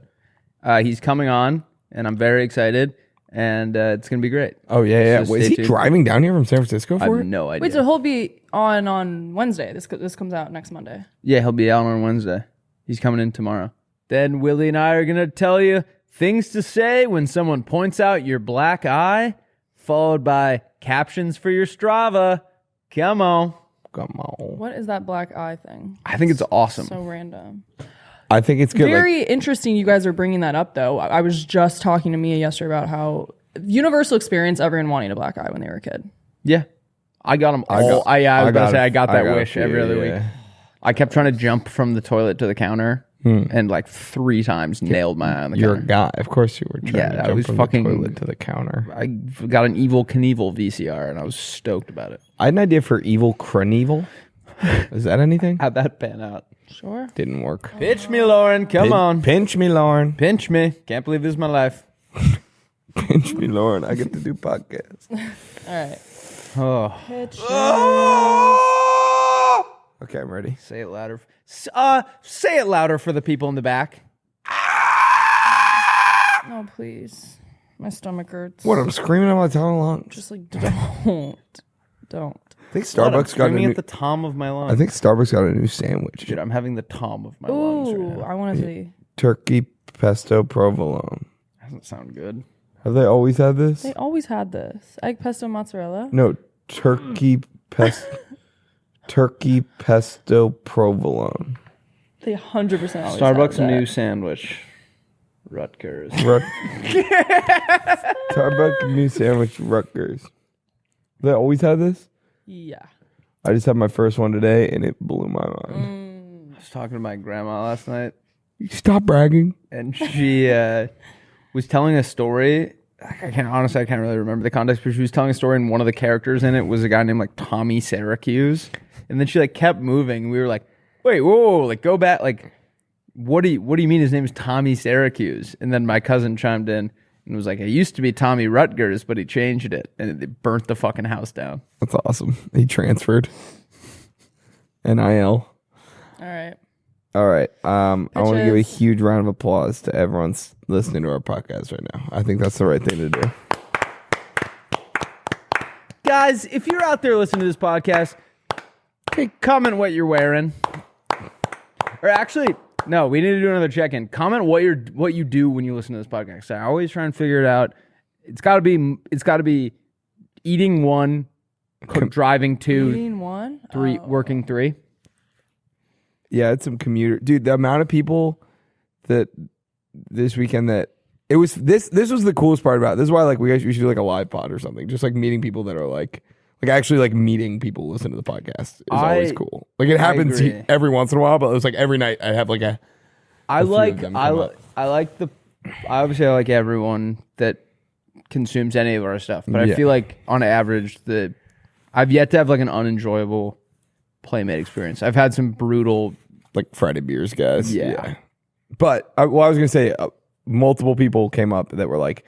He's coming on, and I'm very excited, and it's going to be great. Oh, yeah. So Wait, is stay he tuned. driving down here from San Francisco I for have it? no idea. Wait, so he'll be on Wednesday. This comes out next Monday. Yeah, he'll be out on Wednesday. He's coming in tomorrow. Then Willie and I are going to tell you things to say when someone points out your black eye, followed by captions for your Strava. Come on. Come on. What is that black eye thing? I think it's awesome. So random. I think it's good. Very interesting you guys are bringing that up, though. I was just talking to Mia yesterday about how universal experience, everyone wanting a black eye when they were a kid. Yeah. I got them all. I was about to say I got that wish every other week. I kept trying to jump from the toilet to the counter and like 3 times nailed my eye on the You're a counter. guy. Of course you were trying Yeah, to I jump was from fucking- the toilet to the counter. I got an Evil Knievel VCR and I was stoked about it. I had an idea for Evil Knievel. Is that anything? How'd that pan out? Sure. Didn't work. Pinch me, Lauren. Come on. Pinch me, Lauren. Pinch me. Can't believe this is my life. Pinch me, Lauren. I get to do podcasts. All right. Oh, Okay, I'm ready. say it louder. Say it louder for the people in the back. Oh, please. My stomach hurts. What? I'm screaming on my tongue lunch. Just like, don't. I think What, I'm Starbucks got a screaming new. at the tom of my lungs. I think Starbucks got a new sandwich. Dude, I'm having the tom of my lungs right Ooh, now. I want to see. Turkey pesto provolone. Doesn't sound good. Have they always had this? They always had this. Egg pesto mozzarella. No, turkey pesto provolone. They 100% always Starbucks had that. new sandwich. Rutgers. Starbucks new sandwich Rutgers. They always had this? Yeah. I just had my first one today and it blew my mind. I was talking to my grandma last night, Stop bragging. and she was telling a story. I can't really remember the context, but she was telling a story, and one of the characters in it was a guy named like Tommy Syracuse. And then she like kept moving. We were like, "Wait, whoa, like go back, like what do you mean his name is Tommy Syracuse?" And then my cousin chimed in and was like, "It used to be Tommy Rutgers, but he changed it, and it burnt the fucking house down." That's awesome. He transferred. NIL. All right. All right. I want to give a Pitches. huge round of applause to everyone listening to our podcast right now. I think that's the right thing to do. Guys, if you're out there listening to this podcast, hey, comment what you're wearing. Or actually, no, we need to do another check-in. Comment what you do when you listen to this podcast. I always try and figure it out. It's got to be eating 1, driving 2, Eating 1? 3, working 3. Yeah, it's some commuter. Dude, the amount of people that this weekend that it was this was the coolest part about it. This is why like we should do like a live pod or something. Just like meeting people that are like actually like meeting people who listen to the podcast is always cool. Like it happens agree. every once in a while, but it was like every night I have like I like everyone that consumes any of our stuff, but I Yeah. feel like on average I've yet to have like an unenjoyable Playmate experience. I've had some brutal. like Friday beers guys. Yeah. But I was going to say multiple people came up that were like,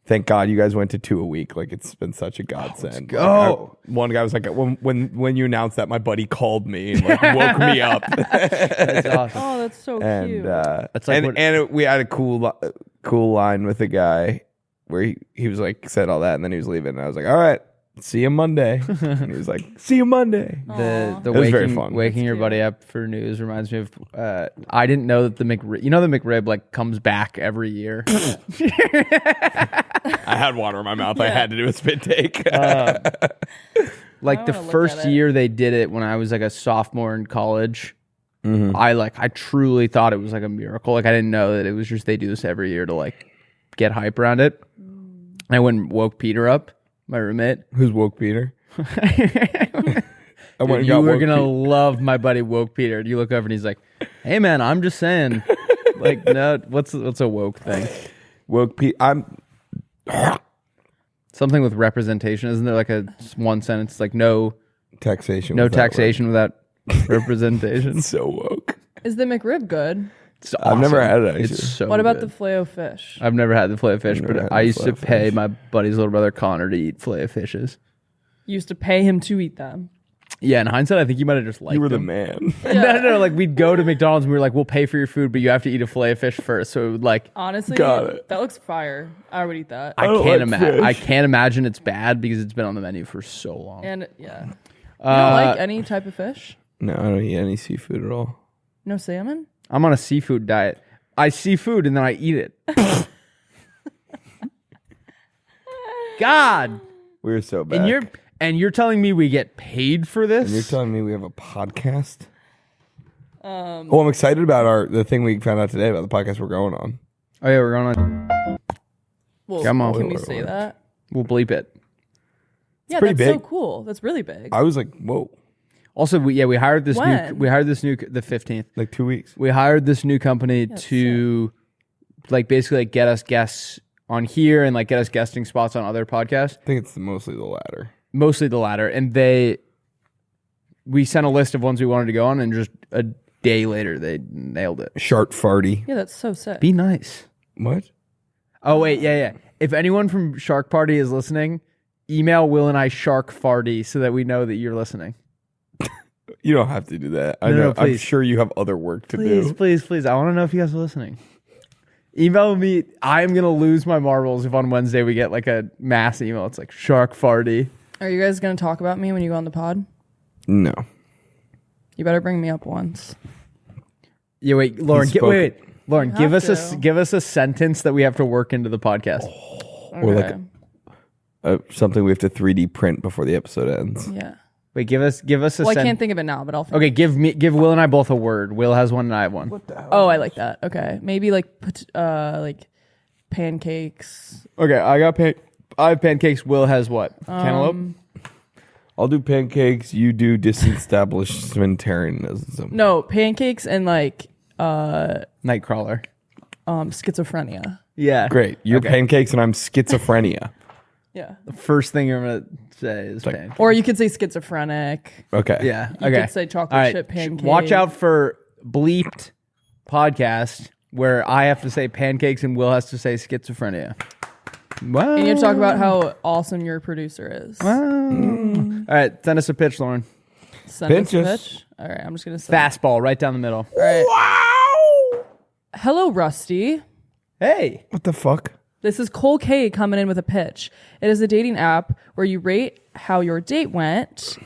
thank God you guys went to 2 a week. Like it's been such a godsend. go. One guy was like, when you announced that, my buddy called me and like woke me up. That's awesome. Oh, that's so And cute. That's like we had a cool line with a guy where he was like said all that and then he was leaving and I was like, all right, see you Monday. And he was like, see you Monday. the It was very fun. waking your cute. buddy up for news reminds me of I didn't know that the McRib, the McRib like comes back every year. I had water in my mouth. I had to do a spit take. Like I the wanna look first at it. year they did it when I was like a sophomore in college. I truly thought it was like a miracle. Like I didn't know that it was just they do this every year to like get hype around it. I went and woke Peter up, my roommate. Who's woke Peter? I went and You got were woke gonna Pete. love my buddy woke Peter. You look over and he's like, "Hey man, I'm just saying." Like, no, what's a woke thing? Woke Pete. Something with representation. Isn't there like a one sentence like no Taxation. taxation without representation? So woke. Is the McRib good? It's I've never awesome. had it, actually. It's so What about good. the Filet-O-Fish? I've never had the fillet of fish, never had but the I used to filet-o-fish. pay my buddy's little brother Connor to eat fillet of fishes. You used to pay him to eat them. Yeah, in hindsight, I think you might have just liked You were the him. man. No. Like we'd go to McDonald's and we were like, "We'll pay for your food, but you have to eat a fillet of fish first." So it would like, Honestly, Got it. that looks fire. I would eat that. I don't can't like imagine. fish. I can't imagine it's bad because it's been on the menu for so long. And yeah. You don't like any type of fish? No, I don't eat any seafood at all. No salmon? I'm on a seafood diet. I see food and then I eat it. God, We're so bad. and you're telling me we get paid for this? And you're telling me we have a podcast? Oh, I'm excited about the thing we found out today about the podcast we're going on. Oh yeah, we're going on. Well, Come on. Can we say that? We'll bleep it. Yeah, pretty that's so big. cool. That's really big. I was like, whoa. Also, we hired this When? the 15th. Like 2 weeks. We hired this new company to like basically like get us guests on here and like get us guesting spots on other podcasts. I think it's mostly the latter. Mostly the latter. And we sent a list of ones we wanted to go on, and just a day later they nailed it. Sharp farty. Yeah, that's so sick. Be nice. What? Oh wait, yeah. If anyone from Shark Party is listening, email Will and I Shark Farty so that we know that you're listening. You don't have to do that. No, I'm please. sure you have other work to do. Please. I want to know if you guys are listening. Email me. I'm going to lose my marbles if on Wednesday we get like a mass email. It's like Shark Farty. Are you guys going to talk about me when you go on the pod? No. You better bring me up once. Yeah, wait, Lauren. He's Lauren, You give have us to. give us a sentence that we have to work into the podcast. Or like Okay. something we have to 3D print before the episode ends. Yeah. Wait, give us a Well, I sentence. can't think of it now, but I'll think. Okay, give Will and I both a word. Will has one and I have one. Oh, I like that. Okay. Maybe like pancakes. Okay, I have pancakes. Will has what? Cantaloupe? I'll do pancakes. You do disestablishmentarianism. No, pancakes and like Nightcrawler. schizophrenia. Yeah. Great. You're pancakes and I'm schizophrenia. Yeah. The first thing you're going to say is pancakes. Or you could say schizophrenic. Okay. Yeah. You Okay. could say chocolate All right. chip pancake. Watch out for bleeped podcast where I have to say pancakes and Will has to say schizophrenia. Wow. And you have to talk about how awesome your producer is. Wow. All right. Send us a pitch, Lauren. Send us a Pinches. pitch. All right. I'm just going to say. Fastball right down the middle. All right. Wow. Hello, Rusty. Hey. What the fuck? This is Cole K coming in with a pitch. It is a dating app where you rate how your date went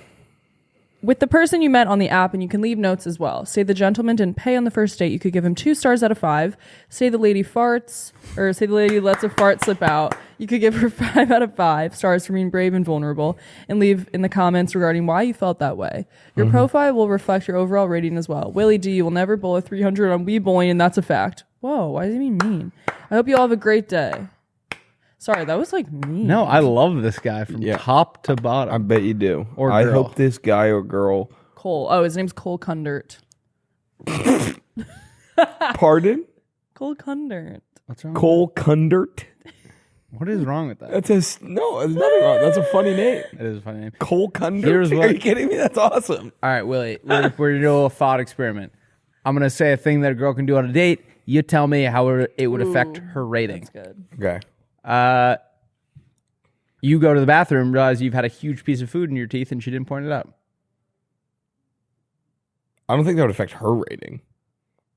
with the person you met on the app, and you can leave notes as well. Say the gentleman didn't pay on the first date, you could give him 2 stars out of 5. Say the lady farts, or say the lady lets a fart slip out, you could give her 5 out of 5 stars for being brave and vulnerable, and leave in the comments regarding why you felt that way. Your profile will reflect your overall rating as well. Willy D, you will never bowl a 300 on Wii Bowling, and that's a fact. Whoa, why does he mean mean? I hope you all have a great day. Sorry, that was like mean. No, I love this guy from top to bottom. I bet you do. Or I girl. hope this guy or girl. Cole. Oh, his name's Cole Kundert. Pardon? Cole Kundert. What's wrong? Cole Kundert? What is wrong with that? That's no, there's nothing wrong. That's a funny name. It is a funny name. Cole Kundert? Here's what- Are you kidding me? That's awesome. All right, Willie, we're going to do a thought experiment. I'm going to say a thing that a girl can do on a date. You tell me how it would affect her rating. That's good. Okay. You go to the bathroom, realize you've had a huge piece of food in your teeth, and she didn't point it out. I don't think that would affect her rating.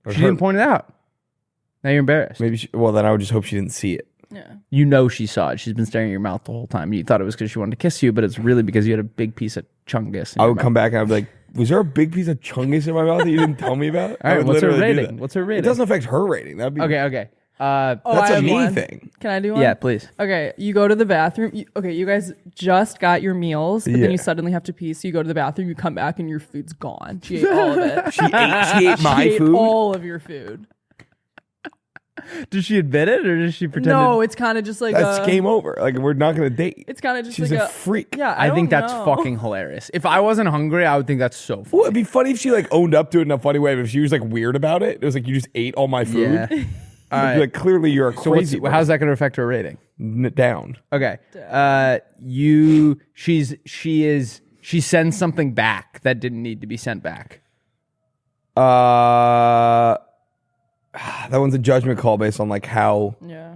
She didn't point it out. Now you're embarrassed. Maybe well, then I would just hope she didn't see it. Yeah. You know she saw it. She's been staring at your mouth the whole time. You thought it was because she wanted to kiss you, but it's really because you had a big piece of chungus. I would come back and I'd be like, was there a big piece of chungus in my mouth that you didn't tell me about? All I right, would what's her literally do rating? that. What's her rating? It doesn't affect her rating. That'd be Okay. That's I a have me one. thing. Can I do one? Yeah, please. Okay, you go to the bathroom. You guys just got your meals, but Yeah. then you suddenly have to pee. So you go to the bathroom, you come back, and your food's gone. She ate all of it. She ate my She ate food. all of your food. Did she admit it, or did she pretend? No, it's kind of just like That's game over. Like we're not gonna date. It's kind of just She's like a freak. Yeah, I think don't that's know. fucking hilarious. If I wasn't hungry, I would think that's so funny. Well, it'd be funny if she like owned up to it in a funny way. But if she was like weird about it, it was like you just ate all my food. Yeah. All It'd right. be like clearly you're a So what's, crazy. how's that going to affect her rating? down? Okay. She sends something back that didn't need to be sent back. That one's a judgment call based on like how. Yeah.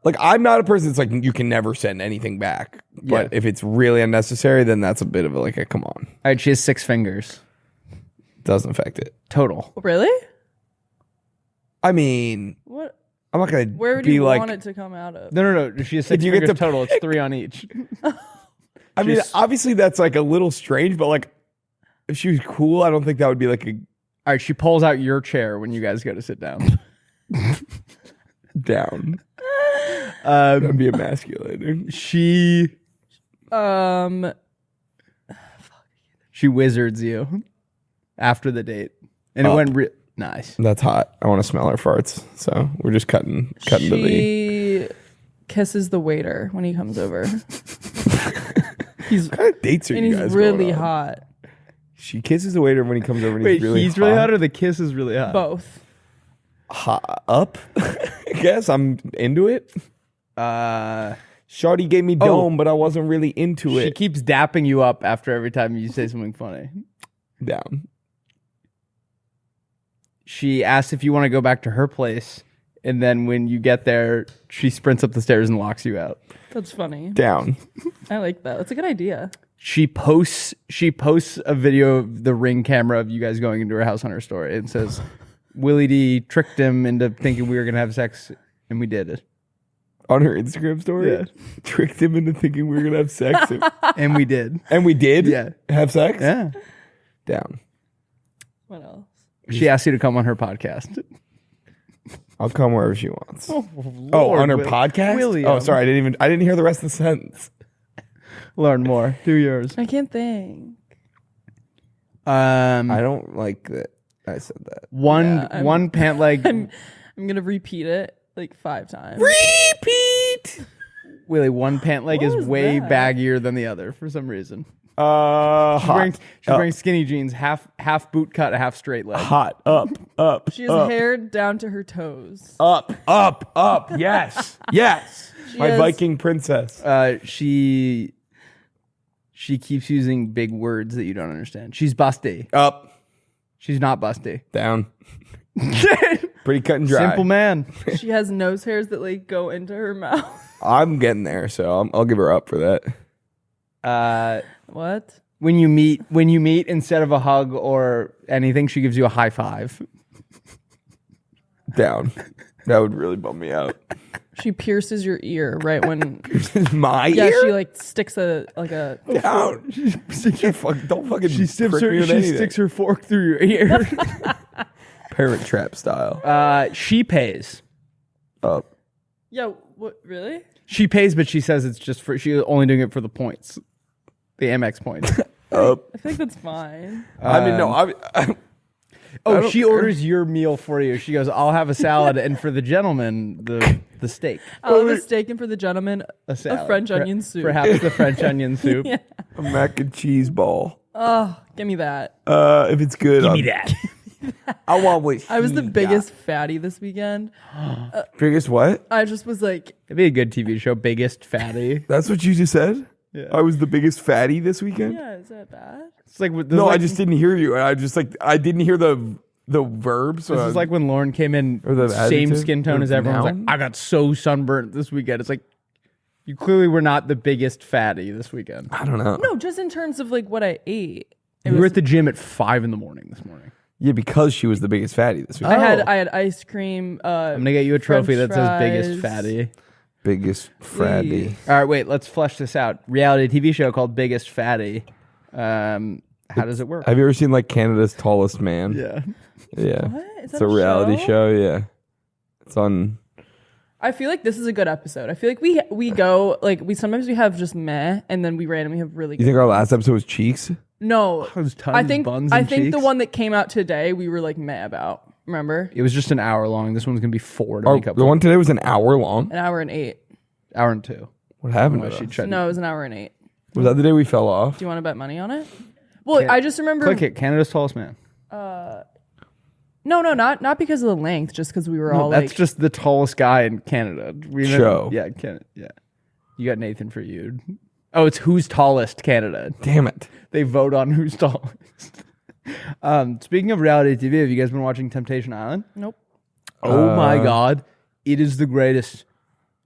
Like I'm not a person that's like you can never send anything back. But Yeah. if it's really unnecessary, then that's a bit of a come on. All right, she has 6 fingers Doesn't affect it. total. Really? I mean, What? I'm not gonna Where would be you like. want it to come out of? No. She has 6 you get fingers to total. It's 3 on each. I mean, she's- obviously that's like a little strange, but like if she was cool, I don't think that would be like a All right, she pulls out your chair when you guys go to sit down. down. That'd be emasculating. She wizards you after the date, and it went nice. That's hot. I want to smell her farts. So we're just cutting to the. She kisses the waiter when he comes over. He's What kind of dates are and you he's guys really going on? hot. She kisses the waiter when he comes over and Wait, he's really he's really hot or the kiss is really hot? Both. Up. I guess I'm into it. Shawty gave me dome, but I wasn't really into She it. keeps dapping you up after every time you say something funny. Down. She asks if you want to go back to her place, and then when you get there, she sprints up the stairs and locks you out. That's funny. Down. I like that. That's a good idea. She posts a video of the Ring camera of you guys going into her house on her story and says, Willy D tricked him into thinking we were going to have sex, and we did it. On her Instagram story? Yeah. Tricked him into thinking we were going to have sex. And we did. And we did? Yeah. Have sex? Yeah. Down. What else? She asked you to come on her podcast. I'll come wherever she wants. Lord, on her Will- podcast? William. Oh, sorry. I didn't hear the rest of the sentence. Learn more. Do yours. I can't think. I don't like that I said that. One pant leg. I'm gonna repeat it like 5 times. Repeat. Willie, one pant leg What is was way that? baggier than the other for some reason. Hot. She's wearing skinny jeans, half boot cut, half straight leg. Hot. Up. She has hair down to her toes. Up. Yes. Yes. My has- Viking princess. She keeps using big words that you don't understand. She's busty. Up. She's not busty. Down. Pretty cut and dry. Simple man. She has nose hairs that like go into her mouth. I'm getting there, so I'll give her up for that. What? When you meet, instead of a hug or anything, she gives you a high five. Down. That would really bum me out. She pierces your ear right when. My Yeah, ear? she like sticks a. Down. Don't fucking She she sticks her fork through your ear. Parent Trap style. She pays. Up. Yeah. What? Really? She pays, but she says it's just for she's only doing it for the points, the Amex points. Up. I think that's fine. I mean, no. Oh, she orders your meal for you. She goes, "I'll have a salad, and for the gentleman, the steak, I'll have a steak and for the gentleman, a salad, a French onion soup. perhaps the French onion soup." Yeah. A mac and cheese ball. Oh, give me that. If it's good, Give me that. I want what I was the he biggest fatty this weekend. got. Biggest what? I just was like, It'd be a good TV show. Biggest fatty. That's what you just said? Yeah. I was the biggest fatty this weekend? yeah, is that bad? It's like No, I just didn't hear you. I just I didn't hear the verb. So This is like when Lauren came in, Or the same adjective? skin tone Or as everyone. Was noun? like, I got so sunburnt this weekend. It's like you clearly were not the biggest fatty this weekend. I don't know. No, just in terms of like what I ate. You were at the gym at 5 a.m. this morning. Yeah, because she was the biggest fatty this weekend. I had ice cream. I'm gonna get you a trophy French that says biggest fries. fatty. Biggest fatty. All right, wait. Let's flesh this out. Reality TV show called Biggest Fatty. How does it work? Have you ever seen like Canada's Tallest Man? Yeah. Yeah. What? Is It's that a reality show. Yeah. It's on. I feel like this is a good episode. I feel like we go like sometimes we have just meh and then we randomly have really You good. think our last episode was Cheeks? No, Those tons, I think buns, I and think the cheeks. one that came out today we were like meh about. Remember? It was just an hour long. This one's gonna be 4 to Oh, make up. the one today was an hour long. An hour and 8. Hour and 2. What happened Well, to she us? tried to- No, it was an hour and 8. Was that the day we fell off? Do you want to bet money on it? Well, I just remember. Click it. Canada's Tallest Man. No, not because of the length, just because we were all That's like. just the tallest guy in Canada. Show. Yeah, Canada. Yeah. You got Nathan for you. Oh, it's who's tallest Canada. Damn it. They vote on who's tallest. Speaking of reality TV, have you guys been watching Temptation Island? Nope. Oh my God. It is the greatest.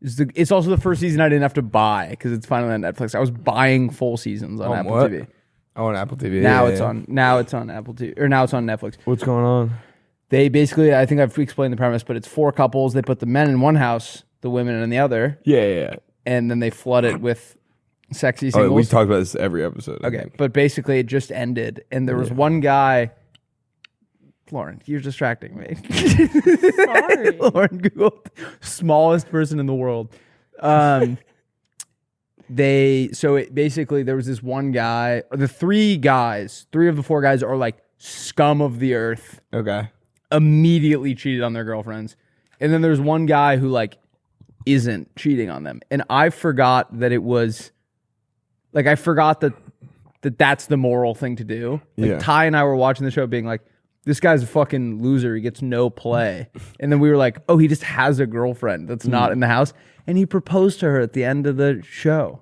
It's also the first season I didn't have to buy because it's finally on Netflix. I was buying full seasons on Apple what? TV. Oh, on Apple TV. Now Yeah, it's yeah. on. Now it's on Apple TV, or now it's on Netflix. What's going on? They basically, I think I've explained the premise, but it's 4 couples. They put the men in one house, the women in the other, Yeah. and then they flood it with sexy Oh, singles. we talked about this every episode. I Okay, think. but basically it just ended, and there was one guy. Lauren, you're distracting me. Sorry. Lauren Googled smallest person in the world. Basically there was this one guy, or the 3 of the 4 guys are like scum of the earth. Okay. Immediately cheated on their girlfriends, and then there's one guy who like isn't cheating on them, and I forgot that it was like I forgot that that's the moral thing to do. Like Yeah. Ty and I were watching the show being like, this guy's a fucking loser. He gets no play. And then we were like, oh, he just has a girlfriend that's not in the house. And he proposed to her at the end of the show.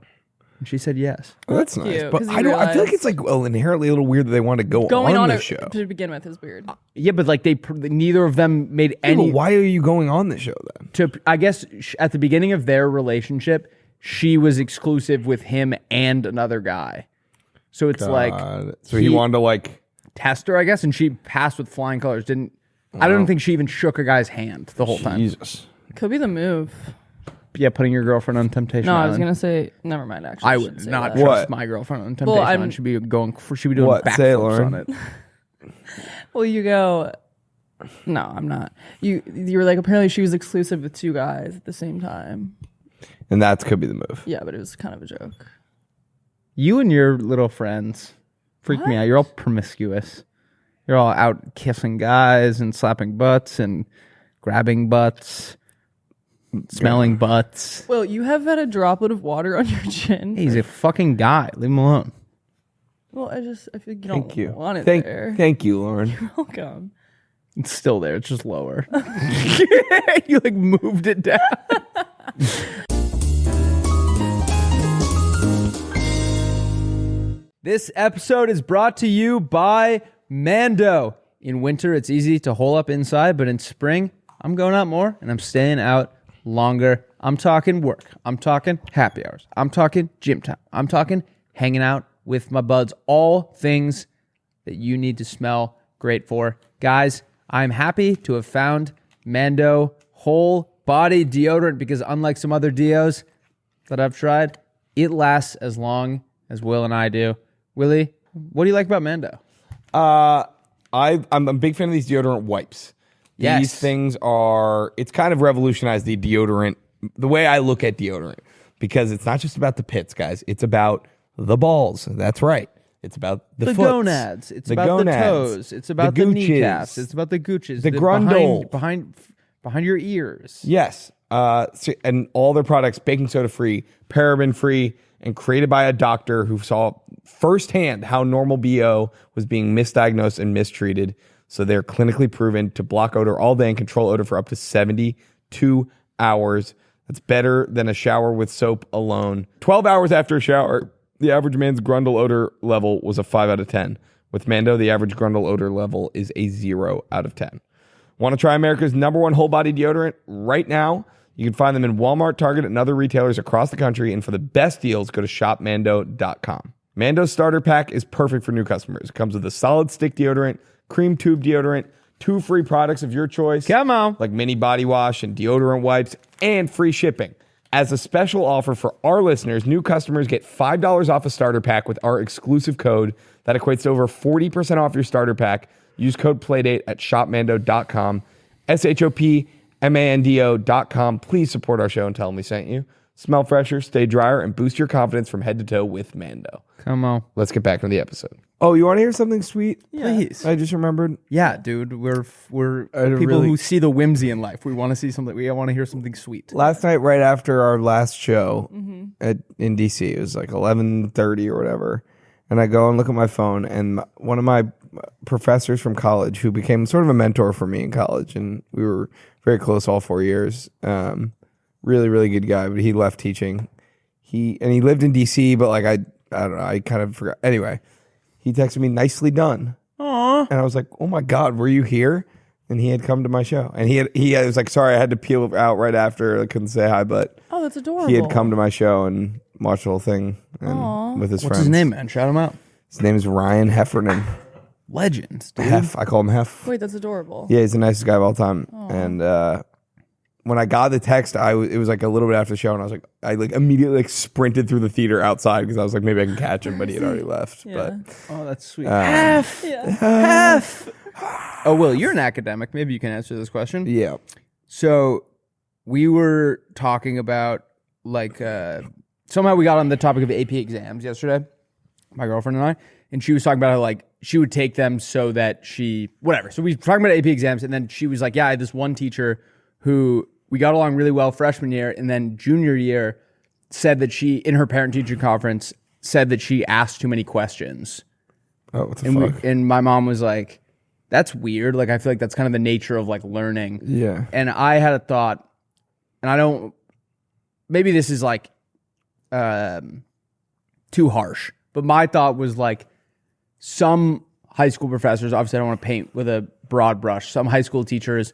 And she said yes. Well, that's nice. cute, But 'cause you I feel like realize- it's like inherently a little weird that they want to go Going on on the show. to begin with is weird. Yeah, but like neither of them made Yeah, any. but why are you going on the show then? I guess at the beginning of their relationship, she was exclusive with him and another guy. So it's like so he wanted to like test her, I guess, and she passed with flying colors. I don't think she even shook a guy's hand the whole time. Jesus. Could be the move. Yeah, putting your girlfriend on Temptation No, I was Island. gonna say. Never mind. Actually, I shouldn't would say not that. trust What? my girlfriend on Temptation I'm- Island. She'd be doing What? Say it, backflips Lauren. on it. Well, you go. No, I'm not. You were like apparently she was exclusive with 2 guys at the same time. And that could be the move. Yeah, but it was kind of a joke. You and your little friends freak me out. You're all promiscuous. You're all out kissing guys and slapping butts and grabbing butts, smelling butts. Well, you have had a droplet of water on your chin. Hey, he's a fucking guy. Leave him alone. Well, I feel like you Thank don't you. want it Thank there. Thank you, Lauren. Welcome. It's still there. It's just lower. You like moved it down. This episode is brought to you by Mando. In winter, it's easy to hole up inside, but in spring, I'm going out more and I'm staying out longer. I'm talking work. I'm talking happy hours. I'm talking gym time. I'm talking hanging out with my buds. All things that you need to smell great for. Guys, I'm happy to have found Mando whole body deodorant because unlike some other deos that I've tried, it lasts as long as Will and I do. Willy, what do you like about Mando? I'm a big fan of these deodorant wipes. Yes. These things it's kind of revolutionized the deodorant, the way I look at deodorant, because it's not just about the pits, guys. It's about the balls. That's right. It's about the foots, gonads. It's about the toes. It's about the gooches, kneecaps. It's about the gooches. the grundle. Behind your ears. Yes. And all their products, baking soda free, paraben free, and created by a doctor who saw firsthand how normal BO was being misdiagnosed and mistreated. So they're clinically proven to block odor all day and control odor for up to 72 hours. That's better than a shower with soap alone. 12 hours after a shower, the average man's grundle odor level was a 5 out of 10. With Mando, the average grundle odor level is a 0 out of 10. Want to try America's #1 whole body deodorant right now? You can find them in Walmart, Target, and other retailers across the country. And for the best deals, go to shopmando.com. Mando's starter pack is perfect for new customers. It comes with a solid stick deodorant, cream tube deodorant, 2 free products of your choice. Come on. Like mini body wash and deodorant wipes, and free shipping. As a special offer for our listeners, new customers get $5 off a starter pack with our exclusive code. That equates to over 40% off your starter pack. Use code Playdate at shopmando.com. SHOPMANDO.com. Please support our show and tell them we sent you. Smell fresher, stay drier, and boost your confidence from head to toe with Mando. Come on. Let's get back to the episode. Oh, you want to hear something sweet? Please. I just remembered. Yeah, dude. We're had a people really- who see the whimsy in life. We want to see something. We want to hear something sweet. Last night, right after our last show in DC, it was like 11:30 or whatever, and I go and look at my phone, and one of my professors from college, who became sort of a mentor for me in college, and we were very close all 4 years. Really, really good guy, but he left teaching. He lived in DC, but like I don't know, I kind of forgot. Anyway, he texted me, "Nicely done." Aww. And I was like, "Oh my God, were you here?" And he had come to my show, and he was like, "Sorry, I had to peel out right after. I couldn't say hi, but." Oh, that's adorable. He had come to my show and watched the whole thing with his What's friends. his name, man? Shout him out. His name is Ryan Heffernan. Legends, dude. Hef. I call him Hef. Wait, that's adorable. Yeah, he's the nicest guy of all time. And when I got the text, it was like a little bit after the show, and I was like, I like immediately like sprinted through the theater outside because I was like, maybe I can catch him, but he had already left. Yeah. Oh, that's sweet. Yeah. Oh, Will, you're an academic. Maybe you can answer this question. But yeah, So we were talking about like somehow we got on the topic of AP exams yesterday, my girlfriend and I, and she was talking about how like she would take them so that whatever. So we were talking about AP exams, and then she was like, yeah, I had this one teacher who we got along really well freshman year, and then junior year said that she, in her parent teacher conference, said that she asked too many questions. Oh, what the fuck? And my mom was like, that's weird. Like, I feel like that's kind of the nature of like learning. Yeah. And I had a thought, and maybe this is like too harsh, but my thought was like, some high school professors, obviously I don't want to paint with a broad brush, some high school teachers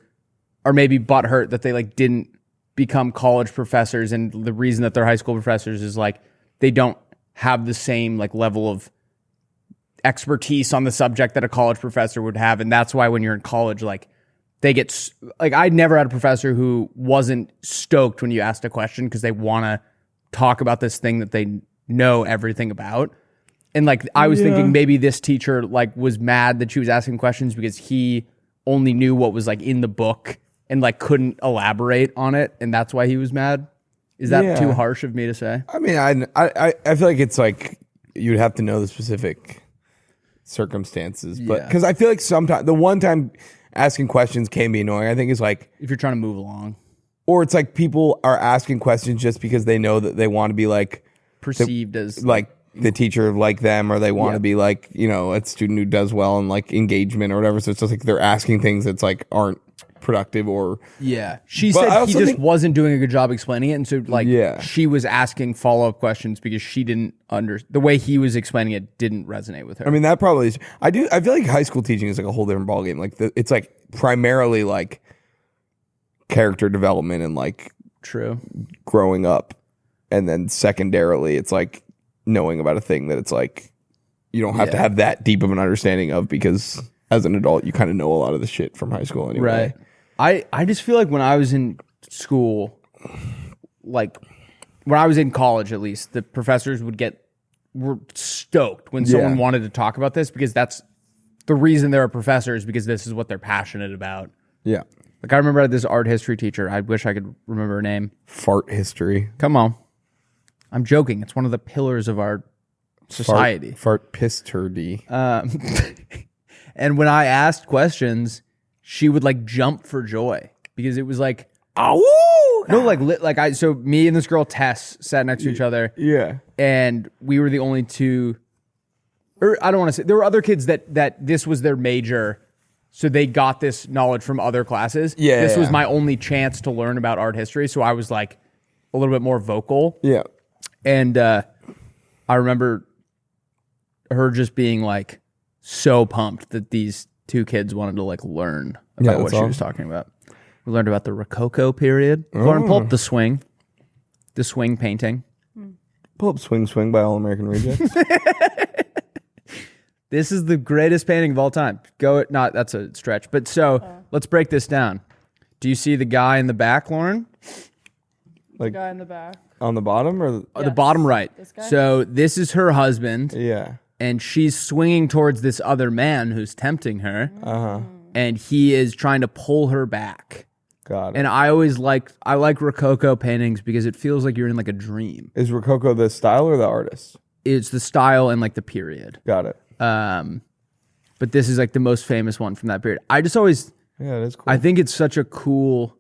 are maybe butthurt that they like didn't become college professors, and the reason that they're high school professors is like they don't have the same like level of expertise on the subject that a college professor would have, and that's why when you're in college, like they get like, I never had a professor who wasn't stoked when you asked a question because they want to talk about this thing that they know everything about. And like I was thinking maybe this teacher like was mad that she was asking questions because he only knew what was like in the book and like couldn't elaborate on it, and that's why he was mad. Is that too harsh of me to say? I mean, I feel like it's like you'd have to know the specific circumstances, but because I feel like sometimes the one time asking questions can be annoying, I think, is like if you're trying to move along, or it's like people are asking questions just because they know that they want to be like perceived as like the teacher like them, or they want to be like, you know, a student who does well in like engagement or whatever. So it's just like they're asking things that's like aren't productive or she said he just wasn't doing a good job explaining it, and so like she was asking follow-up questions because she didn't the way he was explaining it didn't resonate with her. I mean, that probably is. I feel like high school teaching is like a whole different ballgame. Like it's like primarily like character development and like growing up, and then secondarily it's like knowing about a thing that it's like you don't have to have that deep of an understanding of, because as an adult you kind of know a lot of the shit from high school anyway. Right. I just feel like when I was in school, like when I was in college at least, the professors were stoked when someone wanted to talk about this, because that's the reason they're a professor, is because this is what they're passionate about. Yeah. Like I remember this art history teacher. I wish I could remember her name. Fart history. Come on. I'm joking. It's one of the pillars of our society. Fart piss turdy. And when I asked questions, she would like jump for joy because it was like, oh no, like so me and this girl Tess sat next to each other. Yeah. And we were the only two, or I don't want to say, there were other kids that this was their major, so they got this knowledge from other classes. Yeah. This was my only chance to learn about art history, so I was like a little bit more vocal. Yeah. And I remember her just being like so pumped that these two kids wanted to like learn about what she was talking about. We learned about the Rococo period. Lauren, pull up the swing painting. Pull up Swing by All American Rejects. This is the greatest painting of all time. That's a stretch. But so let's break this down. Do you see the guy in the back, Lauren? Like the guy in the back. On the bottom or the bottom right? This guy? So this is her husband. Yeah. And she's swinging towards this other man who's tempting her. Uh-huh. And he is trying to pull her back. Got it. And I like Rococo paintings because it feels like you're in like a dream. Is Rococo the style or the artist? It's the style and like the period. Got it. But this is like the most famous one from that period. I just always, it is cool. I think it's such a cool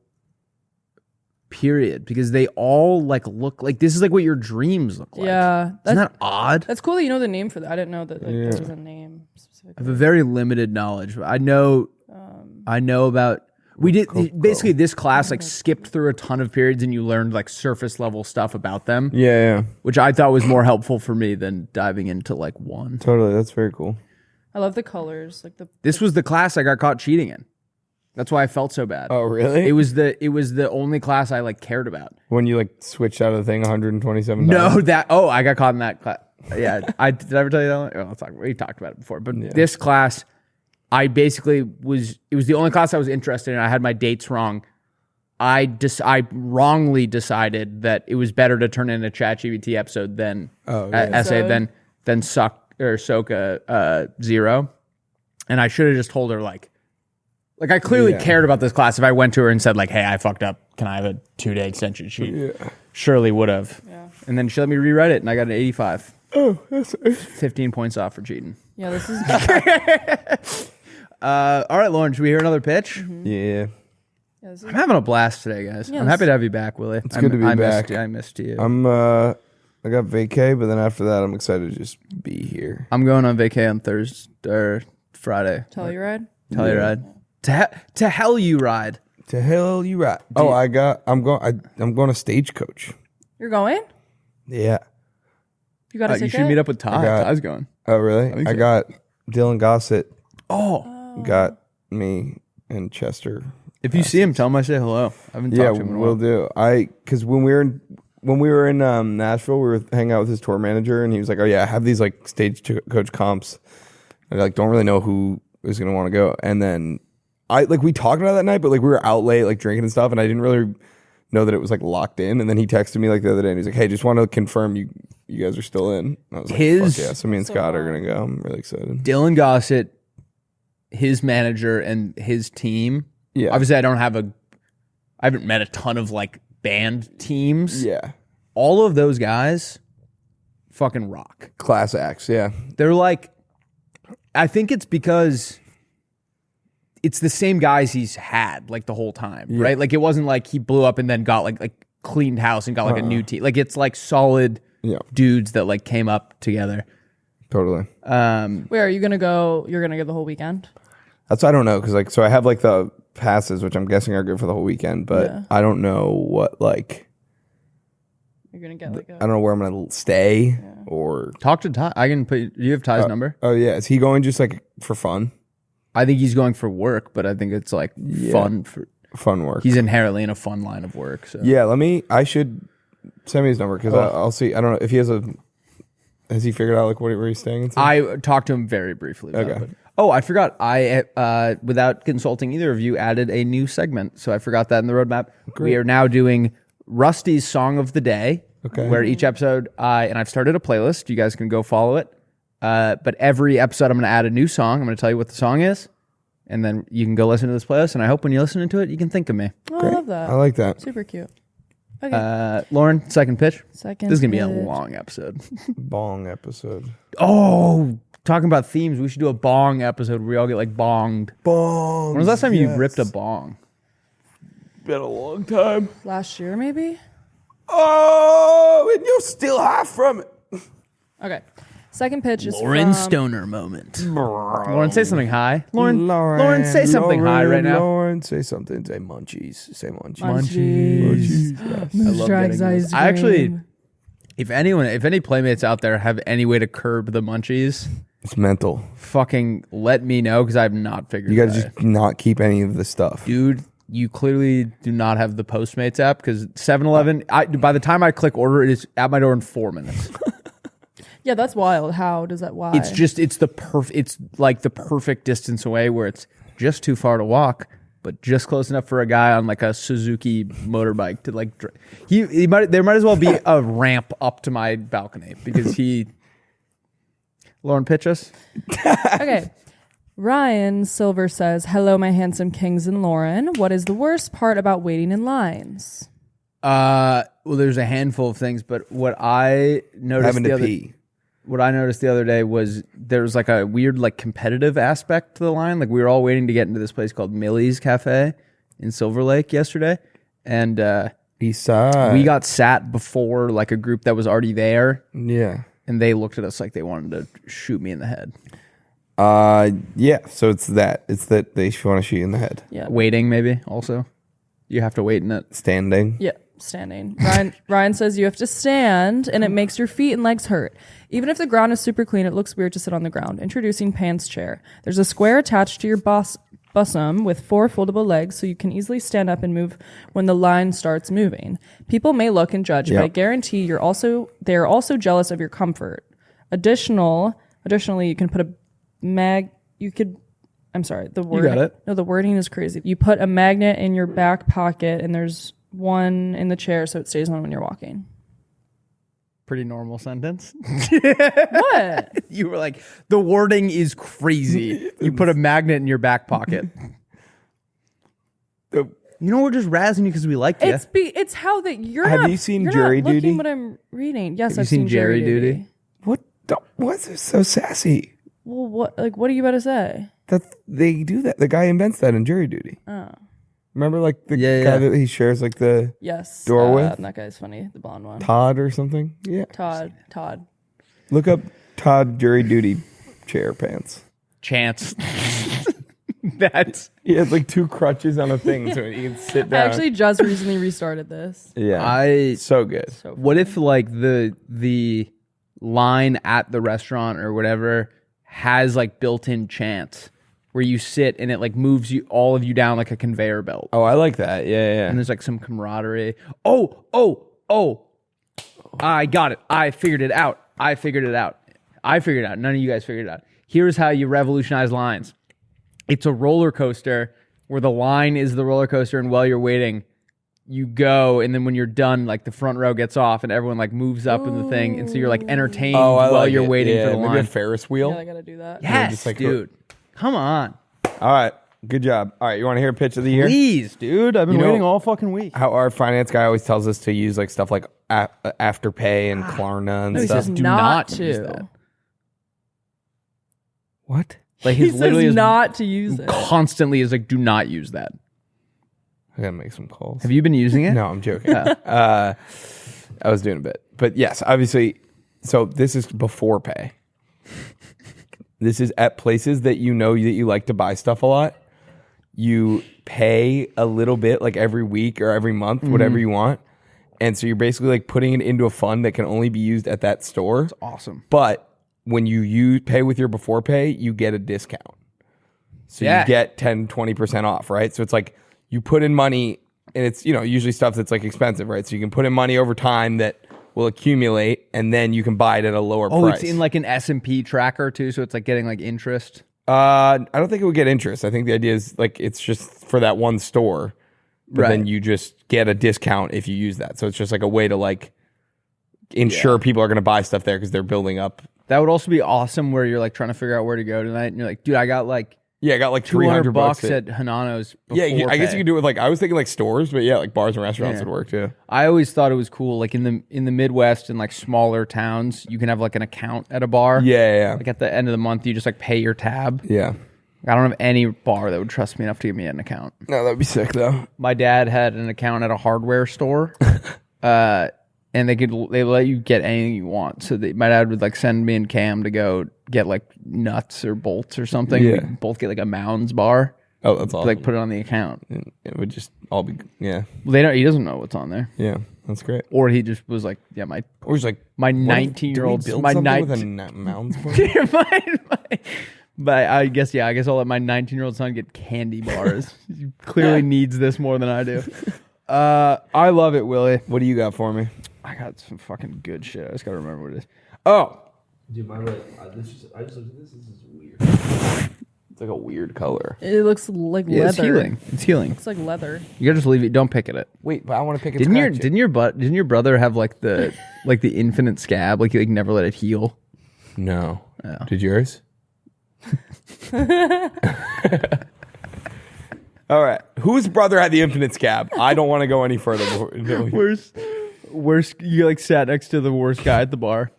period because they all like look like this is like what your dreams look like. Yeah. Isn't that odd? That's cool that you know the name for that. I didn't know that there was a name specifically. I have a very limited knowledge. I know about, we did basically this class like skipped through a ton of periods and you learned like surface level stuff about them. Yeah. Which I thought was more helpful for me than diving into like one. Totally. That's very cool. I love the colors. This was the class I got caught cheating in. That's why I felt so bad. Oh, really? It was the only class I like cared about. When you like switched out of the thing 127 times? No, I got caught in that class. Yeah, did I ever tell you that one? Oh, we talked about it before. But this class, I basically it was the only class I was interested in. I had my dates wrong. I wrongly decided that it was better to turn in a ChatGPT episode than essay than Soka 0. And I should have just told her like I clearly cared about this class. If I went to her and said like, hey, I fucked up. Can I have a 2-day extension? She surely would have. Yeah. And then she let me rewrite it and I got an 85. Oh, that's 15 points off for cheating. Yeah, this is all right, Lauren, should we hear another pitch? Mm-hmm. Yeah. I'm having a blast today, guys. I'm happy to have you back, Willy. It's good to be back. I missed you. I'm I got vacay, but then after that, I'm excited to just be here. I'm going on vacay on Thursday or Friday. Telluride? Telluride. To hell you ride. To hell you right. I'm going to Stagecoach. You're going? Yeah. You got a ticket? You should meet up with Ty. Ty's going. Oh, really? I got Dylan Gossett. Oh. Got me and Chester. If you see him, tell him I say hello. I haven't talked to him in a while. Will do. Because when we were in Nashville, we were hanging out with his tour manager, and he was like, "Oh yeah, I have these like Stagecoach comps." I like don't really know who is gonna want to go, and then we talked about it that night, but like we were out late, like drinking and stuff, and I didn't really know that it was like locked in. And then he texted me like the other day, and he's like, "Hey, just want to confirm you guys are still in." And I was like, "Fuck yeah!" So me and Scott are gonna go. I'm really excited. Dylan Gossett, his manager, and his team. Yeah. Obviously, I haven't met a ton of like band teams. Yeah. All of those guys fucking rock. Class acts. Yeah. They're like, I think it's because it's the same guys he's had like the whole time, right? Like it wasn't like he blew up and then got like cleaned house and got like a new team. Like it's like solid dudes that like came up together. Totally. Where are you going to go? You're going to go the whole weekend? That's I don't know because so I have like the passes, which I'm guessing are good for the whole weekend, but I don't know what like you're gonna get like I don't know where I'm gonna stay or talk to Ty. I can put. Do you have Ty's number? Oh yeah, is he going just like for fun? I think he's going for work, but I think it's like fun work. He's inherently in a fun line of work. So I should send me his number because I'll see. I don't know if he has he figured out like where he's staying? And stuff? I talked to him very briefly. About it. Oh, I forgot. I, without consulting either of you, added a new segment. So I forgot that in the roadmap. Great. We are now doing Rusty's Song of the Day. Okay. Where each episode, and I've started a playlist. You guys can go follow it. But every episode, I'm going to add a new song. I'm going to tell you what the song is. And then you can go listen to this playlist. And I hope when you're listening to it, you can think of me. Oh, I love that. I like that. Super cute. Okay. Lauren, second pitch. This is going to be a long episode. Bong episode. Oh, talking about themes, we should do a bong episode where we all get like bonged. Bong. When was the last time you ripped a bong? Been a long time. Last year, maybe? Oh, and you're still high from it. Okay. Second pitch is Lauren Stoner moment. Lauren, say something high. Lauren, say something high right now. Lauren, say something. Say munchies. Say munchies. Munchies. Yes. I love getting those. I actually, if any Playmates out there have any way to curb the munchies, it's mental. Fucking let me know because I've not figured it out. You gotta just not keep any of the stuff. Dude, you clearly do not have the Postmates app because 7-Eleven, by the time I click order, it is at my door in 4 minutes. Yeah, that's wild. How does that why? It's like the perfect distance away where it's just too far to walk, but just close enough for a guy on like a Suzuki motorbike to like there might as well be a ramp up to my balcony because Lauren, pitch us. Okay. Ryan Silver says, "Hello, my handsome kings and Lauren. What is the worst part about waiting in lines?" Well, there's a handful of things, but what I noticed the other day was there was like a weird like competitive aspect to the line. Like we were all waiting to get into this place called Millie's Cafe in Silver Lake yesterday, and Eastside. We got sat before like a group that was already there. Yeah, and they looked at us like they wanted to shoot me in the head. Yeah. So it's that they want to shoot you in the head. Yeah. Waiting maybe also. You have to wait in it. Standing. Yeah. Standing. Ryan says you have to stand and it makes your feet and legs hurt. Even if the ground is super clean, it looks weird to sit on the ground. Introducing Pants Chair. There's a square attached to your bosom with 4 foldable legs so you can easily stand up and move when the line starts moving. People may look and judge, but I guarantee they're also jealous of your comfort. Additionally, you can put I'm sorry, the word. You got it. No, the wording is crazy. You put a magnet in your back pocket and there's one in the chair so it stays on when you're walking. Pretty normal sentence. What? You were like, the wording is crazy. You put a magnet in your back pocket. You know, we're just razzing you because we like you. It's how that you're Have not, you seen you're Jury not Duty? Looking what I'm reading. Yes, I've seen Jury Duty. What's so sassy? Well, what are you about to say? That they do that. The guy invents that in Jury Duty. Oh. Remember, like the Yeah, guy yeah. that he shares like the Yes. Door with? That guy's funny. The blonde one. Todd or something. Yeah. Todd. Look up Todd jury duty chair pants. Chance. That's He has like 2 crutches on a thing so he can sit I down. actually just recently restarted this. yeah. So good. So what if like the line at the restaurant or whatever has like built-in chance where you sit and it like moves you all of you down like a conveyor belt. Oh, I like that. Yeah. And there's like some camaraderie. Oh. I got it. I figured it out. None of you guys figured it out. Here's how you revolutionize lines. It's a roller coaster where the line is the roller coaster, and while you're waiting, you go, and then when you're done, like the front row gets off and everyone like moves up in the thing, and so you're like entertained while you're waiting for the maybe line. a Ferris wheel. Yeah, I gotta do that. Yes, just like- dude. Come on. All right. Good job. All right. You want to hear a pitch of the year? Please, dude. I've been You know- waiting all fucking week. How our finance guy always tells us to use like stuff like Afterpay and Klarna and he stuff. says do not not use to. that. What? Like He his literally says is not to use it. constantly is like, do not use that. I gotta make some calls. Have you been using it? No, I'm joking. I was doing a bit, but yes, obviously. So this is before pay. This is at places that you know that you like to buy stuff a lot. You pay a little bit, like every week or every month, whatever you want, and so you're basically like putting it into a fund that can only be used at that store. Awesome. But when you pay with your before pay, you get a discount. So Yeah. you get 10, 20% off, right? So it's like you put in money, and it's, usually stuff that's like expensive, right? So you can put in money over time that will accumulate, and then you can buy it at a lower price. It's in like an S&P tracker too, so it's like getting like interest. I don't think it would get interest. I think the idea is like it's just for that one store, but then Right. you just get a discount if you use that. So it's just like a way to like ensure people are going to buy stuff there because they're building up. That would also be awesome where you're like trying to figure out where to go tonight, and you're like, dude, I got like Yeah, I got like 200 bucks at at Hanano's. Yeah, before I guess pay. you could do it with like I was thinking like stores, but yeah, like bars and restaurants Yeah. would work too. I always thought it was cool, like in the Midwest and like smaller towns, you can have like an account at a bar. Yeah. Like at the end of the month, you just like pay your tab. Yeah. I don't have any bar that would trust me enough to give me an account. No, that'd be sick though. My dad had an account at a hardware store, and they let you get anything you want. So my dad would like send me and Cam to go get like nuts or bolts or something. Yeah. We'd both get like a Mounds bar, Oh, that's awesome. like put it on the account. It would just all be Well, he doesn't know what's on there, yeah, that's great. or he just was like, yeah, Or just like my what if- 19-year-old, did we build my something with a 19 mounds board? But I guess I'll let my 19-year-old son get candy bars. He clearly needs this more than I do. I love it, Willie. What do you got for me? I got some fucking good shit. I just gotta remember what it is. Oh, Dude, my I just looked at this. This is weird. It's like a weird color. It looks like yeah, leather. it's healing. It's healing. It's like leather. You gotta just leave it. Don't pick at it. Wait, but I want to pick it. Didn't your brother have like the infinite scab? Like you like never let it heal. No. Oh. Did yours? All right. Whose brother had the infinite scab? I don't want to go any further. Worst. You like sat next to the worst guy at the bar.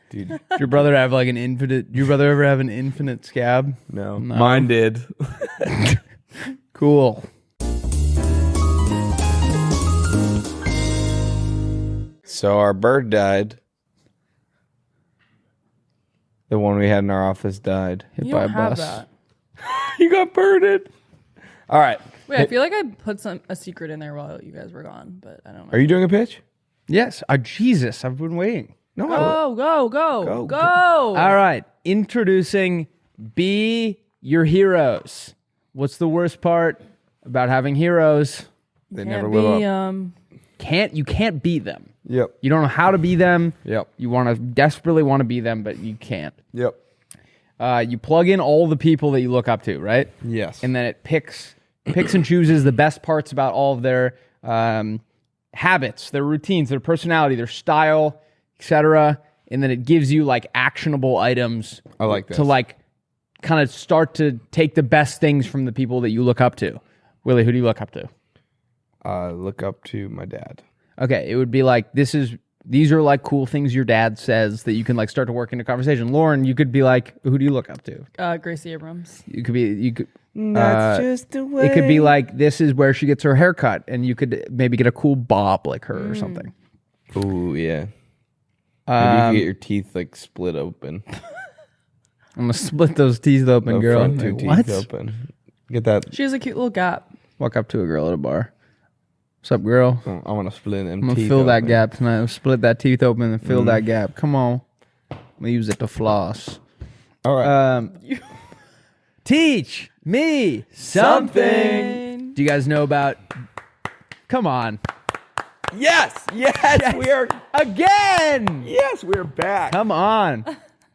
Dude, Did your brother have like an infinite? Your brother ever have an infinite scab? no. No. Mine did. Cool. So our bird died. The one we had in our office died. Hit You by don't a have bus. that. You got birded. All right. Wait, I feel like I put a secret in there while you guys were gone, but I don't know. Are you doing a pitch? Yes. Jesus, I've been waiting. No. Go. All right. Introducing Be Your Heroes. What's the worst part about having heroes? They Can't never be, live up. You can't be them. Yep. You don't know how to be them. Yep. You desperately want to be them, but you can't. Yep. You plug in all the people that you look up to, right? Yes. And then it picks and chooses the best parts about all of their habits, their routines, their personality, their style, etc. And then it gives you like actionable items. I like this. To like kind of start to take the best things from the people that you look up to. Willie, who do you look up to? Look up to my dad. Okay, it would be like, this is these are like cool things your dad says that you can like start to work into conversation. Lauren, you could be like, who do you look up to? Gracie Abrams. You could. That's just the way. It could be like, this is where she gets her haircut, and you could maybe get a cool bob like her or something. Ooh, yeah. Maybe you could get your teeth like split open. I'm gonna split those teeth open, The girl. front two Like, teeth what? open. Get that. She has a cute little gap. Walk up to a girl at a bar. What's up, girl? I want to split them I'm gonna teeth fill that open. gap tonight. I'll split that teeth open and fill that gap. Come on. I'm gonna use it to floss. All right. Teach me something. Do you guys know about? Come on. Yes, we are. Again. Yes, we're back. Come on.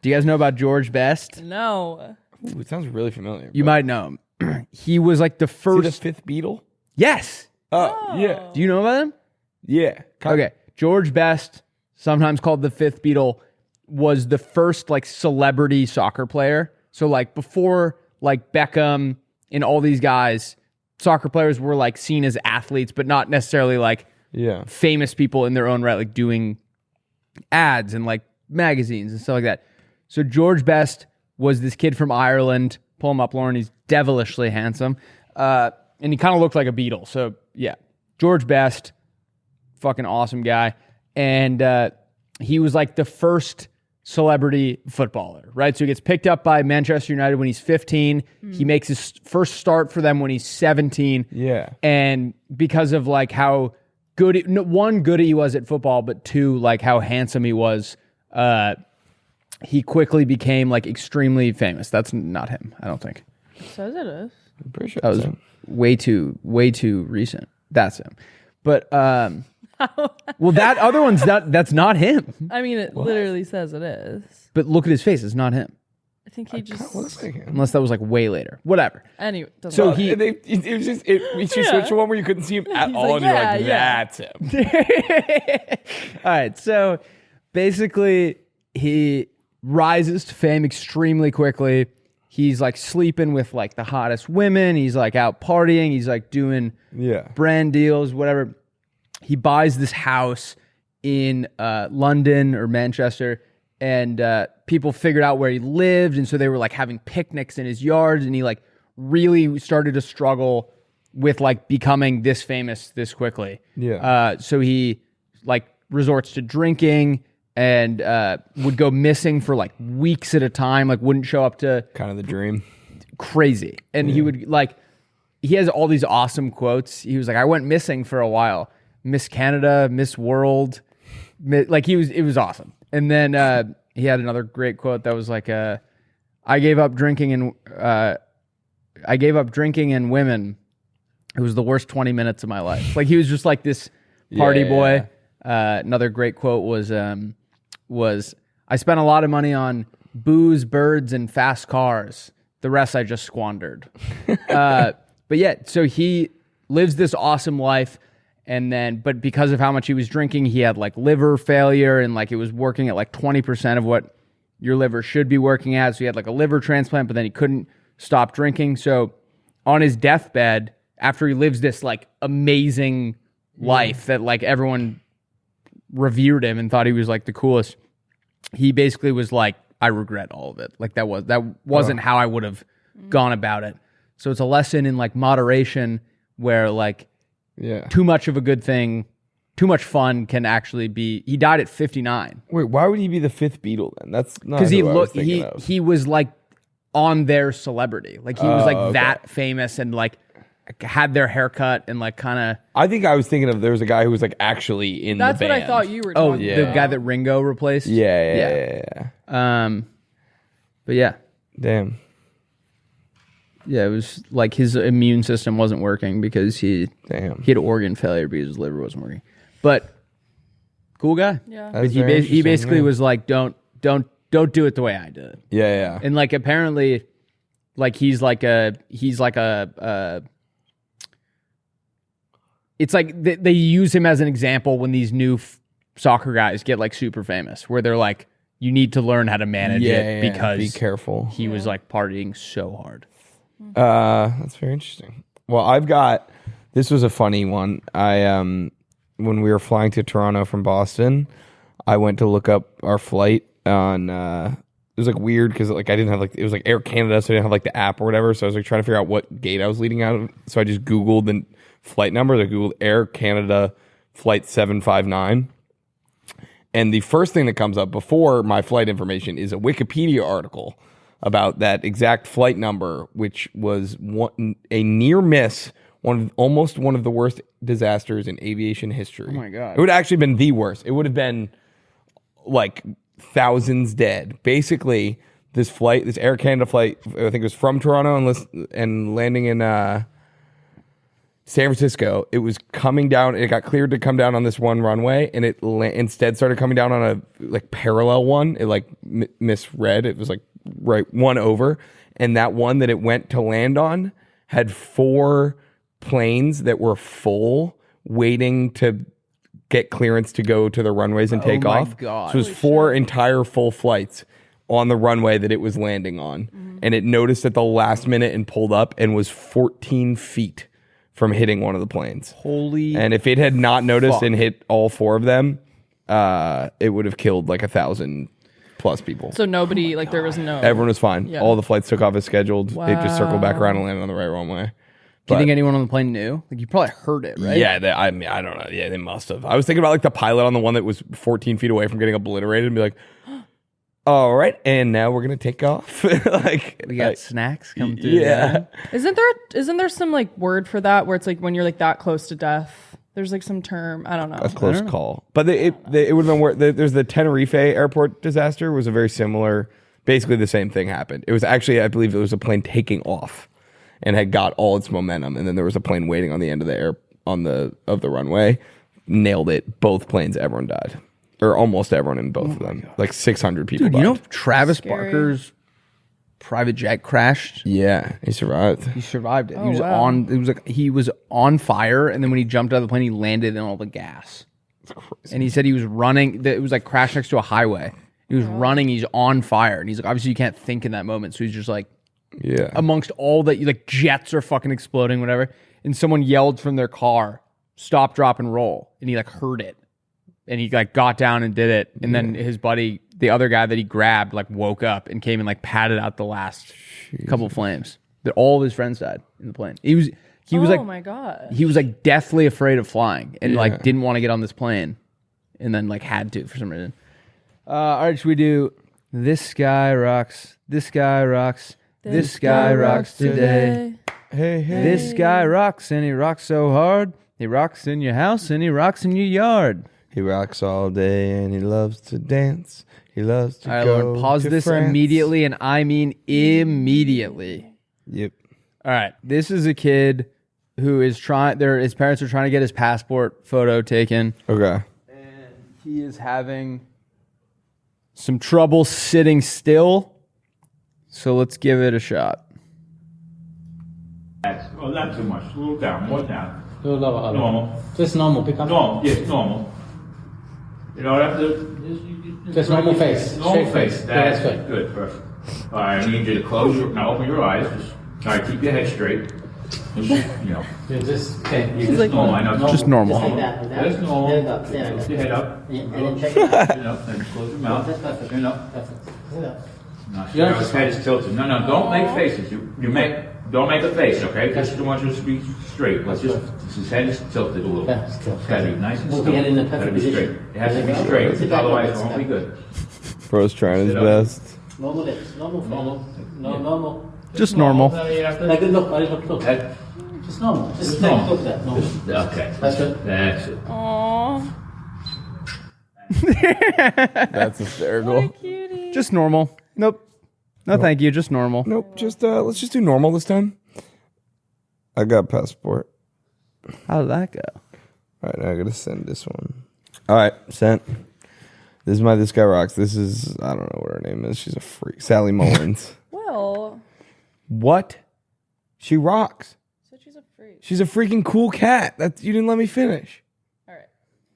Do you guys know about George Best? No. Ooh, it sounds really familiar. You might know him. He was like the Is he first. the fifth Beatle? Yes. Oh, yeah. Do you know about him? Yeah. Okay. George Best, sometimes called the fifth Beatle, was the first like celebrity soccer player. So like before like Beckham and all these guys, soccer players were like seen as athletes, but not necessarily like Yeah. famous people in their own right, like doing ads and like magazines and stuff like that. So George Best was this kid from Ireland. Pull him up, Lauren. He's devilishly handsome. And he kind of looked like a Beatle. So yeah, George Best, fucking awesome guy. And he was like the first celebrity footballer, right? So he gets picked up by Manchester United when he's 15. He makes his first start for them when he's 17. Yeah. And because of like how good, good he was at football, but two, like how handsome he was, he quickly became like extremely famous. That's not him, I don't think. It says it is. I'm pretty sure That was that's him. way too recent. That's him. But well, that other one's that's not him. I mean, it literally says it is. But look at his face; it's not him. I think he just. Looks like him. Unless that was like way later. Whatever. Anyway, doesn't So matter. he- it was just we switched to one where you couldn't see him at He's all, like, and you're yeah, like, yeah. that's him. All right. So basically, he rises to fame extremely quickly. He's like sleeping with like the hottest women. He's like out partying. He's like doing Yeah. brand deals, whatever. He buys this house in London or Manchester, and people figured out where he lived, and so they were like having picnics in his yards, and he like really started to struggle with like becoming this famous this quickly. Yeah. So he like resorts to drinking and would go missing for like weeks at a time, like wouldn't show up to Kind of the dream. crazy. And he would like, he has all these awesome quotes. He was like, I went missing for a while. Miss Canada, Miss World. Like it was awesome. And then he had another great quote that was like, I gave up drinking and women. It was the worst 20 minutes of my life. Like he was just like this party Yeah, boy. Another great quote was I spent a lot of money on booze, birds, and fast cars. The rest I just squandered. But yeah, so he lives this awesome life. But because of how much he was drinking, he had like liver failure and like it was working at like 20% of what your liver should be working at. So he had like a liver transplant, but then he couldn't stop drinking. So on his deathbed, after he lives this like amazing life that like everyone revered him and thought he was like the coolest, he basically was like, I regret all of it. Like that wasn't how I would have gone about it. So it's a lesson in like moderation where like Yeah. too much of a good thing, too much fun can actually be. He died at 59 Wait, why would he be the fifth Beatle then? That's not because who I was thinking of. he was like on their celebrity, like he was like okay. that famous and like had their haircut and like kind of I think I was thinking of there was a guy who was like actually in That's the what band. I thought you were oh talking the about. guy that Ringo replaced. Yeah. But yeah, Damn. it was like his immune system wasn't working because he had organ failure because his liver wasn't working. But cool guy. Yeah. That's He very he basically interesting, was like, don't do it the way I did it. Yeah. And like apparently, like he's like a it's like they use him as an example when these new soccer guys get like super famous, where they're like, you need to learn how to manage it because be careful. he was like partying so hard. That's very interesting. Well, this was a funny one. When we were flying to Toronto from Boston, I went to look up our flight on. It was like weird because like I didn't have like it was like Air Canada, so I didn't have like the app or whatever. So I was like trying to figure out what gate I was leading out of. So I just Googled the flight numbers. I Googled Air Canada flight 759. And the first thing that comes up before my flight information is a Wikipedia article about that exact flight number, which was a near miss, almost one of the worst disasters in aviation history. Oh my God. It would have actually been the worst. It would have been like thousands dead. Basically, this Air Canada flight, I think it was from Toronto and landing in San Francisco. It was coming down. It got cleared to come down on this one runway, and it instead started coming down on a like parallel one. It like misread. It was like right one over, and that one that it went to land on had 4 planes that were full, waiting to get clearance to go to the runways and take off. God. So it was 4 entire full flights on the runway that it was landing on, and it noticed at the last minute and pulled up and was 14 feet from hitting one of the planes. Holy. And if it had not noticed and hit all 4 of them, it would have killed like 1,000 plus people. So nobody, like there was no. Everyone was fine. Yeah. All the flights took off as scheduled. Wow. It just circled back around and landed on the right runway. Do you think anyone on the plane knew? Like you probably heard it, right? Yeah, I mean, I don't know. Yeah, they must have. I was thinking about like the pilot on the one that was 14 feet away from getting obliterated and be like, all right, and now we're gonna take off. Like We got snacks coming through. yeah. Isn't there some like word for that where it's like when you're like that close to death? There's like some term. I don't know. A close call. But it would have been where there's the Tenerife airport disaster was a very similar, basically the same thing happened. It was actually, I believe it was a plane taking off and had got all its momentum, and then there was a plane waiting on the end of the runway, nailed it. Both planes, everyone died. Or almost everyone in both of them. Like 600 people Dude, died. you know Travis Scary. Barker's private jet crashed? Yeah, he survived. He survived it. Oh, wow. He was on fire, and then when he jumped out of the plane, he landed in all the gas. And he said he was running. It was like crashed next to a highway. He was running. He's on fire, and he's like, obviously you can't think in that moment, so he's just like, Yeah. amongst all that, like jets are fucking exploding, whatever. And someone yelled from their car, "Stop, drop, and roll," and he like heard it, and he like got down and did it, and then his buddy, the other guy that he grabbed, like woke up and came and like patted out the last couple flames. That all of his friends died in the plane. He was like, oh my God. he was like deathly afraid of flying and like didn't want to get on this plane, and then like had to for some reason. All right, should we do "This Guy Rocks"? This guy rocks. This guy rocks today. Hey. This guy rocks, and he rocks so hard. He rocks in your house, and he rocks in your yard. He rocks all day and he loves to dance. He loves to All right, go Lord, pause to this France. immediately, and I mean immediately. Yep. All right, this is a kid who is trying. His parents are trying to get his passport photo taken, Okay. and he is having some trouble sitting still. So let's give it a shot. Oh, not too much. A little down. More down. A little lower. Normal. Just normal. Pick up. Normal. Yes, normal. You know, Just normal face. Normal Straight face. face. Yeah, that's That's good. Perfect. All right, I need you to close your. Now open your eyes. Just, all right, keep your head straight. Just, you know. You're just okay. You're just normal. I know. Just normal. Just like that. Like that. That's normal. There you go. There you go. Lift your head up. Yeah, and then check it out. You know, and close your mouth. That's perfect. You know. Perfect. Sit up. No, You don't his have to head is tilted. No, don't make faces. Don't make a face, okay? Just want you to be straight. Let's just. His head is tilted a little. Yeah, still. It's gotta be nice and Move still. the head in the Gotta perfect be position. straight. It has to be There you go. straight. Sit back Otherwise, up. it won't be good. Bro's trying his Sit up. best. Normal lips. Normal face. Normal. No, normal. Just normal. Like good look. Buddy, look. That- Just normal. Just Just like normal. look at that. Normal. Okay. That's good. That's it. Aww. That's hysterical. Cutie. Just normal. Nope. No, thank you. Just normal. Nope. Just let's just do normal this time. I got a passport. How did that go? All right, now I gotta send this one. All right, sent. This is This Guy Rocks. This is, I don't know what her name is. She's a freak. Sally Mullins. Well, What? She rocks. so she's a freak. She's a freaking cool cat. You didn't let me finish. All right.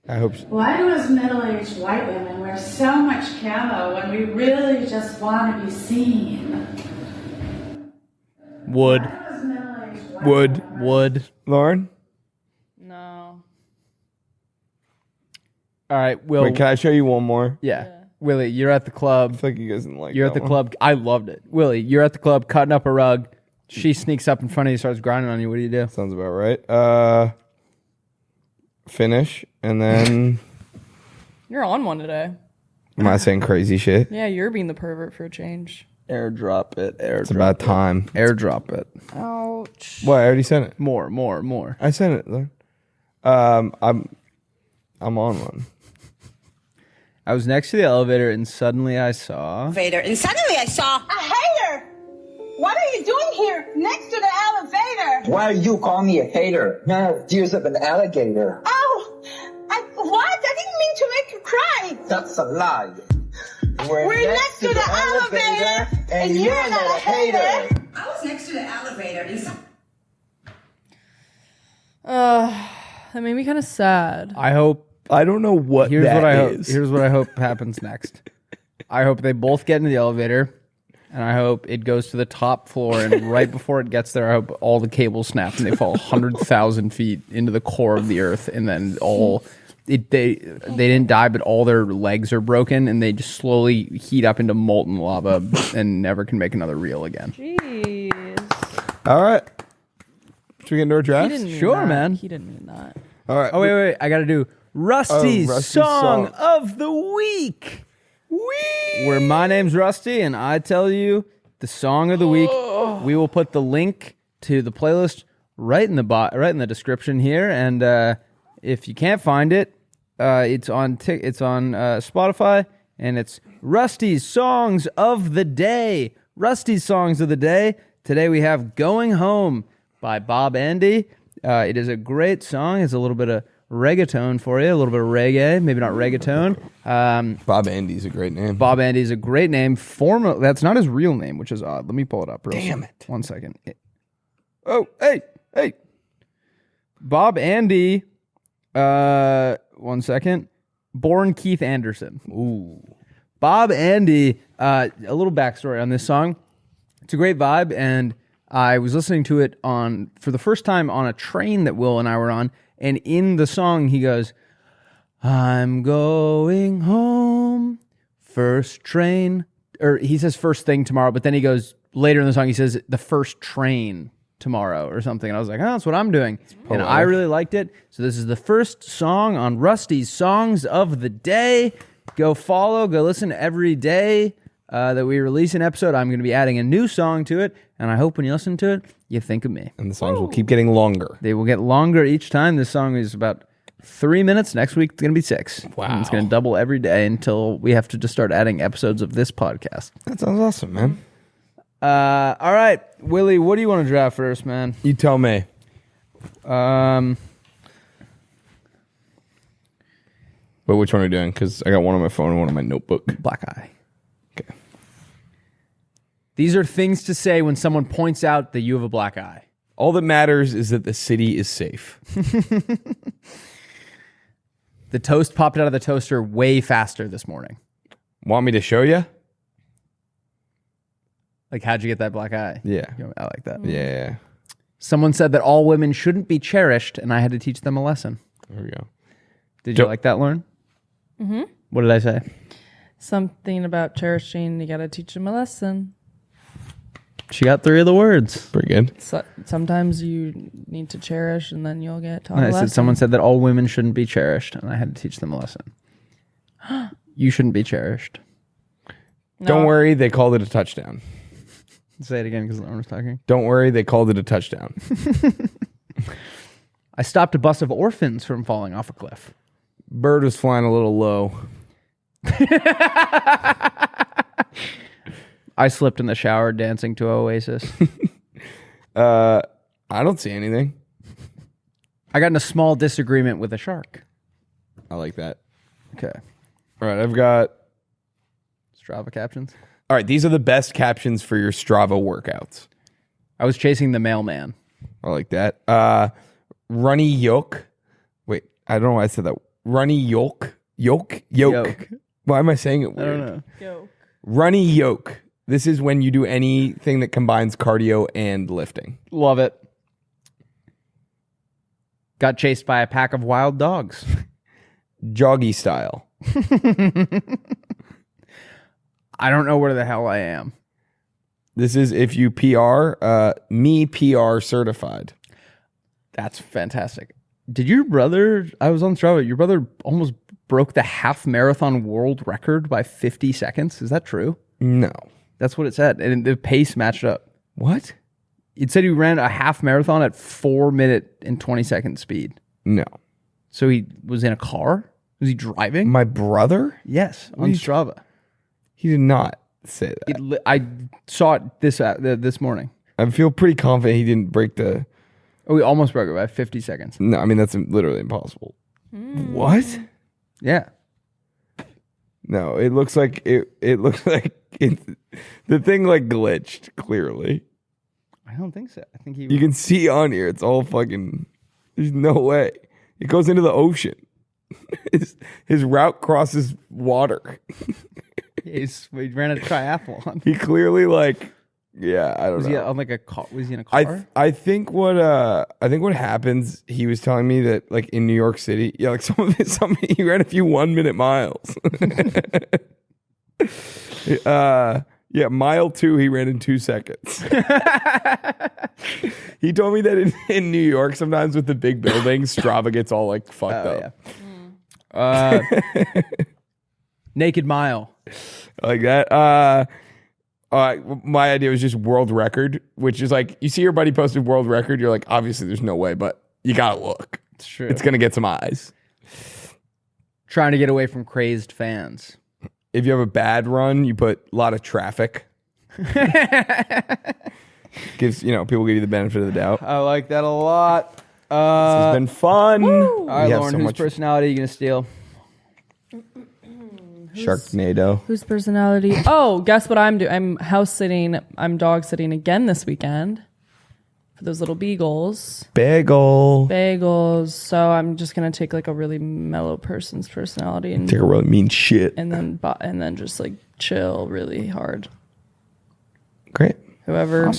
I hope. Why do us middle-aged white women wear so much camo when we really just want to be seen? Wood. Why do us middle-aged white Wood. Lauren? No. All right, Will. Wait, can I show you one more? Yeah. Willie, you're at the club. I feel like you guys didn't like You're at that the one. club. I loved it. Willie, you're at the club cutting up a rug. She sneaks up in front of you, starts grinding on you. What do you do? Sounds about right. Finish, and then... You're on one today. Am I saying crazy shit? Yeah, you're being the pervert for a change. Airdrop it. It's about time. Airdrop it. Ouch. What? I already sent it. More. I sent it. Then. I'm on one. I was next to the elevator and suddenly I saw... And suddenly I saw A hater! What are you doing here next to the elevator? Why are you calling me a hater? No, tears of an alligator. Oh, what? I didn't mean to make you cry. That's a lie. We're next to the elevator, and you're not a hater. I was next to the elevator and That made me kind of sad. I don't know what Here's that what I hope. is. Here's what I hope happens next. I hope they both get into the elevator, and I hope it goes to the top floor. And right before it gets there, I hope all the cables snap and they fall 100,000 feet into the core of the earth, and then they didn't die, but all their legs are broken, and they just slowly heat up into molten lava and never can make another reel again. Jeez. All right. Should we get into our He drafts? didn't mean Sure, that. man. He didn't mean that. All right. Oh wait! I got to do Rusty's Rusty's song song. of the week. Where my name's Rusty and I tell you the song of the week. We will put the link to the playlist right in the description here, and if you can't find it, it's on Spotify, and it's Rusty's songs of the day. Rusty's songs of the day. Today we have "Going Home" by Bob Andy. It is a great song. It's a little bit of reggaeton for you, a little bit of reggae, maybe not reggaeton. Bob Andy's a great name. Bob Andy is a great name. That's not his real name, which is odd. Let me pull it up. Damn it. 1 second. Oh, hey. Bob Andy, 1 second. Born Keith Anderson. Ooh. Bob Andy, a little backstory on this song. It's a great vibe, and I was listening to it for the first time on a train that Will and I were on, and in the song he goes, "I'm going home, first train," or he says first thing tomorrow, but then he goes later in the song, he says the first train tomorrow or something, and I was like, oh, that's what I'm doing, and I really liked it. So this is the first song on Rusty's Songs of the Day. Go listen every day that we release an episode. I'm going to be adding a new song to it, and I hope when you listen to it, you think of me. And the songs will keep getting longer. They will get longer each time. This song is about 3 minutes. Next week, it's going to be 6. Wow. And it's going to double every day until we have to just start adding episodes of this podcast. That sounds awesome, man. All right, Willie, what do you want to draft first, man? You tell me. But which one are we doing? Because I got one on my phone and one on my notebook. Black eye. Okay. These are things to say when someone points out that you have a black eye. All that matters is that the city is safe. The toast popped out of the toaster way faster this morning. Want me to show you? Like, how'd you get that black eye? Yeah. I like that. Yeah. Someone said that all women shouldn't be cherished, and I had to teach them a lesson. There we go. Did you like that, Lauren? Mm-hmm. What did I say? Something about cherishing. You got to teach them a lesson. She got 3 of the words. Pretty good. So, sometimes you need to cherish, and then you'll get taught And a I lesson. said someone said that all women shouldn't be cherished, and I had to teach them a lesson. You shouldn't be cherished. Don't worry, they called it a touchdown. Say it again because Lauren was talking. Don't worry, they called it a touchdown. I stopped a bus of orphans from falling off a cliff. Bird was flying a little low. I slipped in the shower dancing to Oasis. I don't see anything. I got in a small disagreement with a shark. I like that. Okay. All right, I've got... Strava captions. All right, these are the best captions for your Strava workouts. I was chasing the mailman. I like that. Runny yolk. Wait, I don't know why I said that. Runny yolk. Yolk. Why am I saying it weird? I don't know. Go. Runny yolk. This is when you do anything that combines cardio and lifting. Love it. Got chased by a pack of wild dogs. joggy style. I don't know where the hell I am. This is if you PR, me PR certified. That's fantastic. Did your brother, I was on Strava, your brother almost broke the half marathon world record by 50 seconds. Is that true? No. That's what it said. And the pace matched up. What? It said he ran a half marathon at 4 minute and 20 second speed. No. So he was in a car? Was he driving? My brother? Yes, on Strava. He did not say that. I saw it this morning. I feel pretty confident he didn't break the... Oh, he almost broke it by 50 seconds. No, I mean, that's literally impossible. What? Yeah. No, it looks like it looks like the thing like glitched clearly. I don't think so. I think he. You can see on here. It's all fucking. There's no way. It goes into the ocean. His route crosses water. He ran a triathlon. He clearly like. Yeah, I don't know. Was he on like a car? Was he in a car? I think what happens. He was telling me that like in New York City, yeah, like some he ran a few 1 minute miles. Yeah, mile 2 he ran in 2 seconds. He told me that in New York sometimes with the big buildings, Strava gets all like fucked up. Yeah. Naked mile. Like that. My idea was just world record, which is like you see your buddy posted world record, you're like, obviously there's no way, but you gotta look. It's true. It's gonna get some eyes. Trying to get away from crazed fans. If you have a bad run, you put a lot of traffic. Gives people give you the benefit of the doubt. I like that a lot. This has been fun. All right, Lauren, whose personality are you gonna steal? Sharknado. Whose personality? Oh, guess what I'm doing? I'm house sitting. I'm dog sitting again this weekend for those little bagels. Bagels. So I'm just gonna take like a really mellow person's personality and take a really mean shit, and then just like chill really hard. Great. Whoever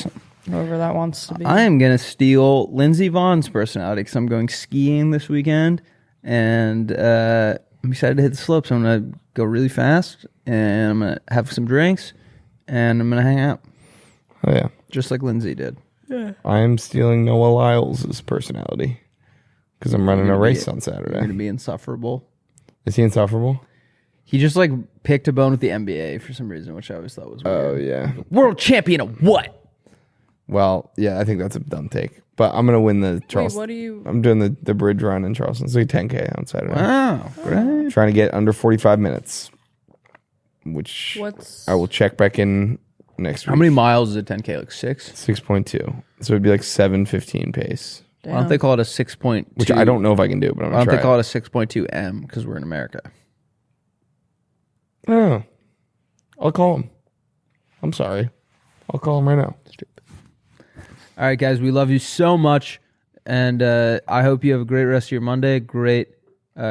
that wants to be. I am gonna steal Lindsey Vaughn's personality because I'm going skiing this weekend, and I'm excited to hit the slopes. I'm gonna go really fast, and I'm gonna have some drinks, and I'm gonna hang out. Oh yeah, just like Lindsay did. Yeah. I am stealing Noah Lyles' personality because I'm running a race on Saturday. You're gonna be insufferable. Is he insufferable? He just like picked a bone with the NBA for some reason, which I always thought was weird. Oh yeah, world champion of what? Well, yeah, I think that's a dumb take. But I'm gonna win the Charleston. Wait, what do you? I'm doing the bridge run in Charleston. It's like 10K on Saturday. Wow, great! Trying to get under 45 minutes, which I will check back in next week. How many miles is a 10K? Like 6? 6.2. So it'd be like 7:15 pace. Damn. Why don't they call it a 6.2? Which I don't know if I can do, but I'm gonna try. Why don't they call it a 6.2 M because we're in America? Oh, I'll call him. I'm sorry. I'll call him right now. All right, guys, we love you so much, and I hope you have a great rest of your Monday, great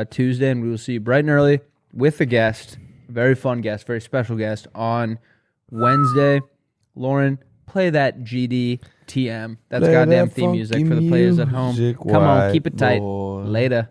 Tuesday, and we will see you bright and early with a guest, a very fun guest, very special guest on Wednesday. Lauren, play that GDTM. That's Play goddamn that theme music funky for the players at home. music, Come on, keep it tight. boy. Later.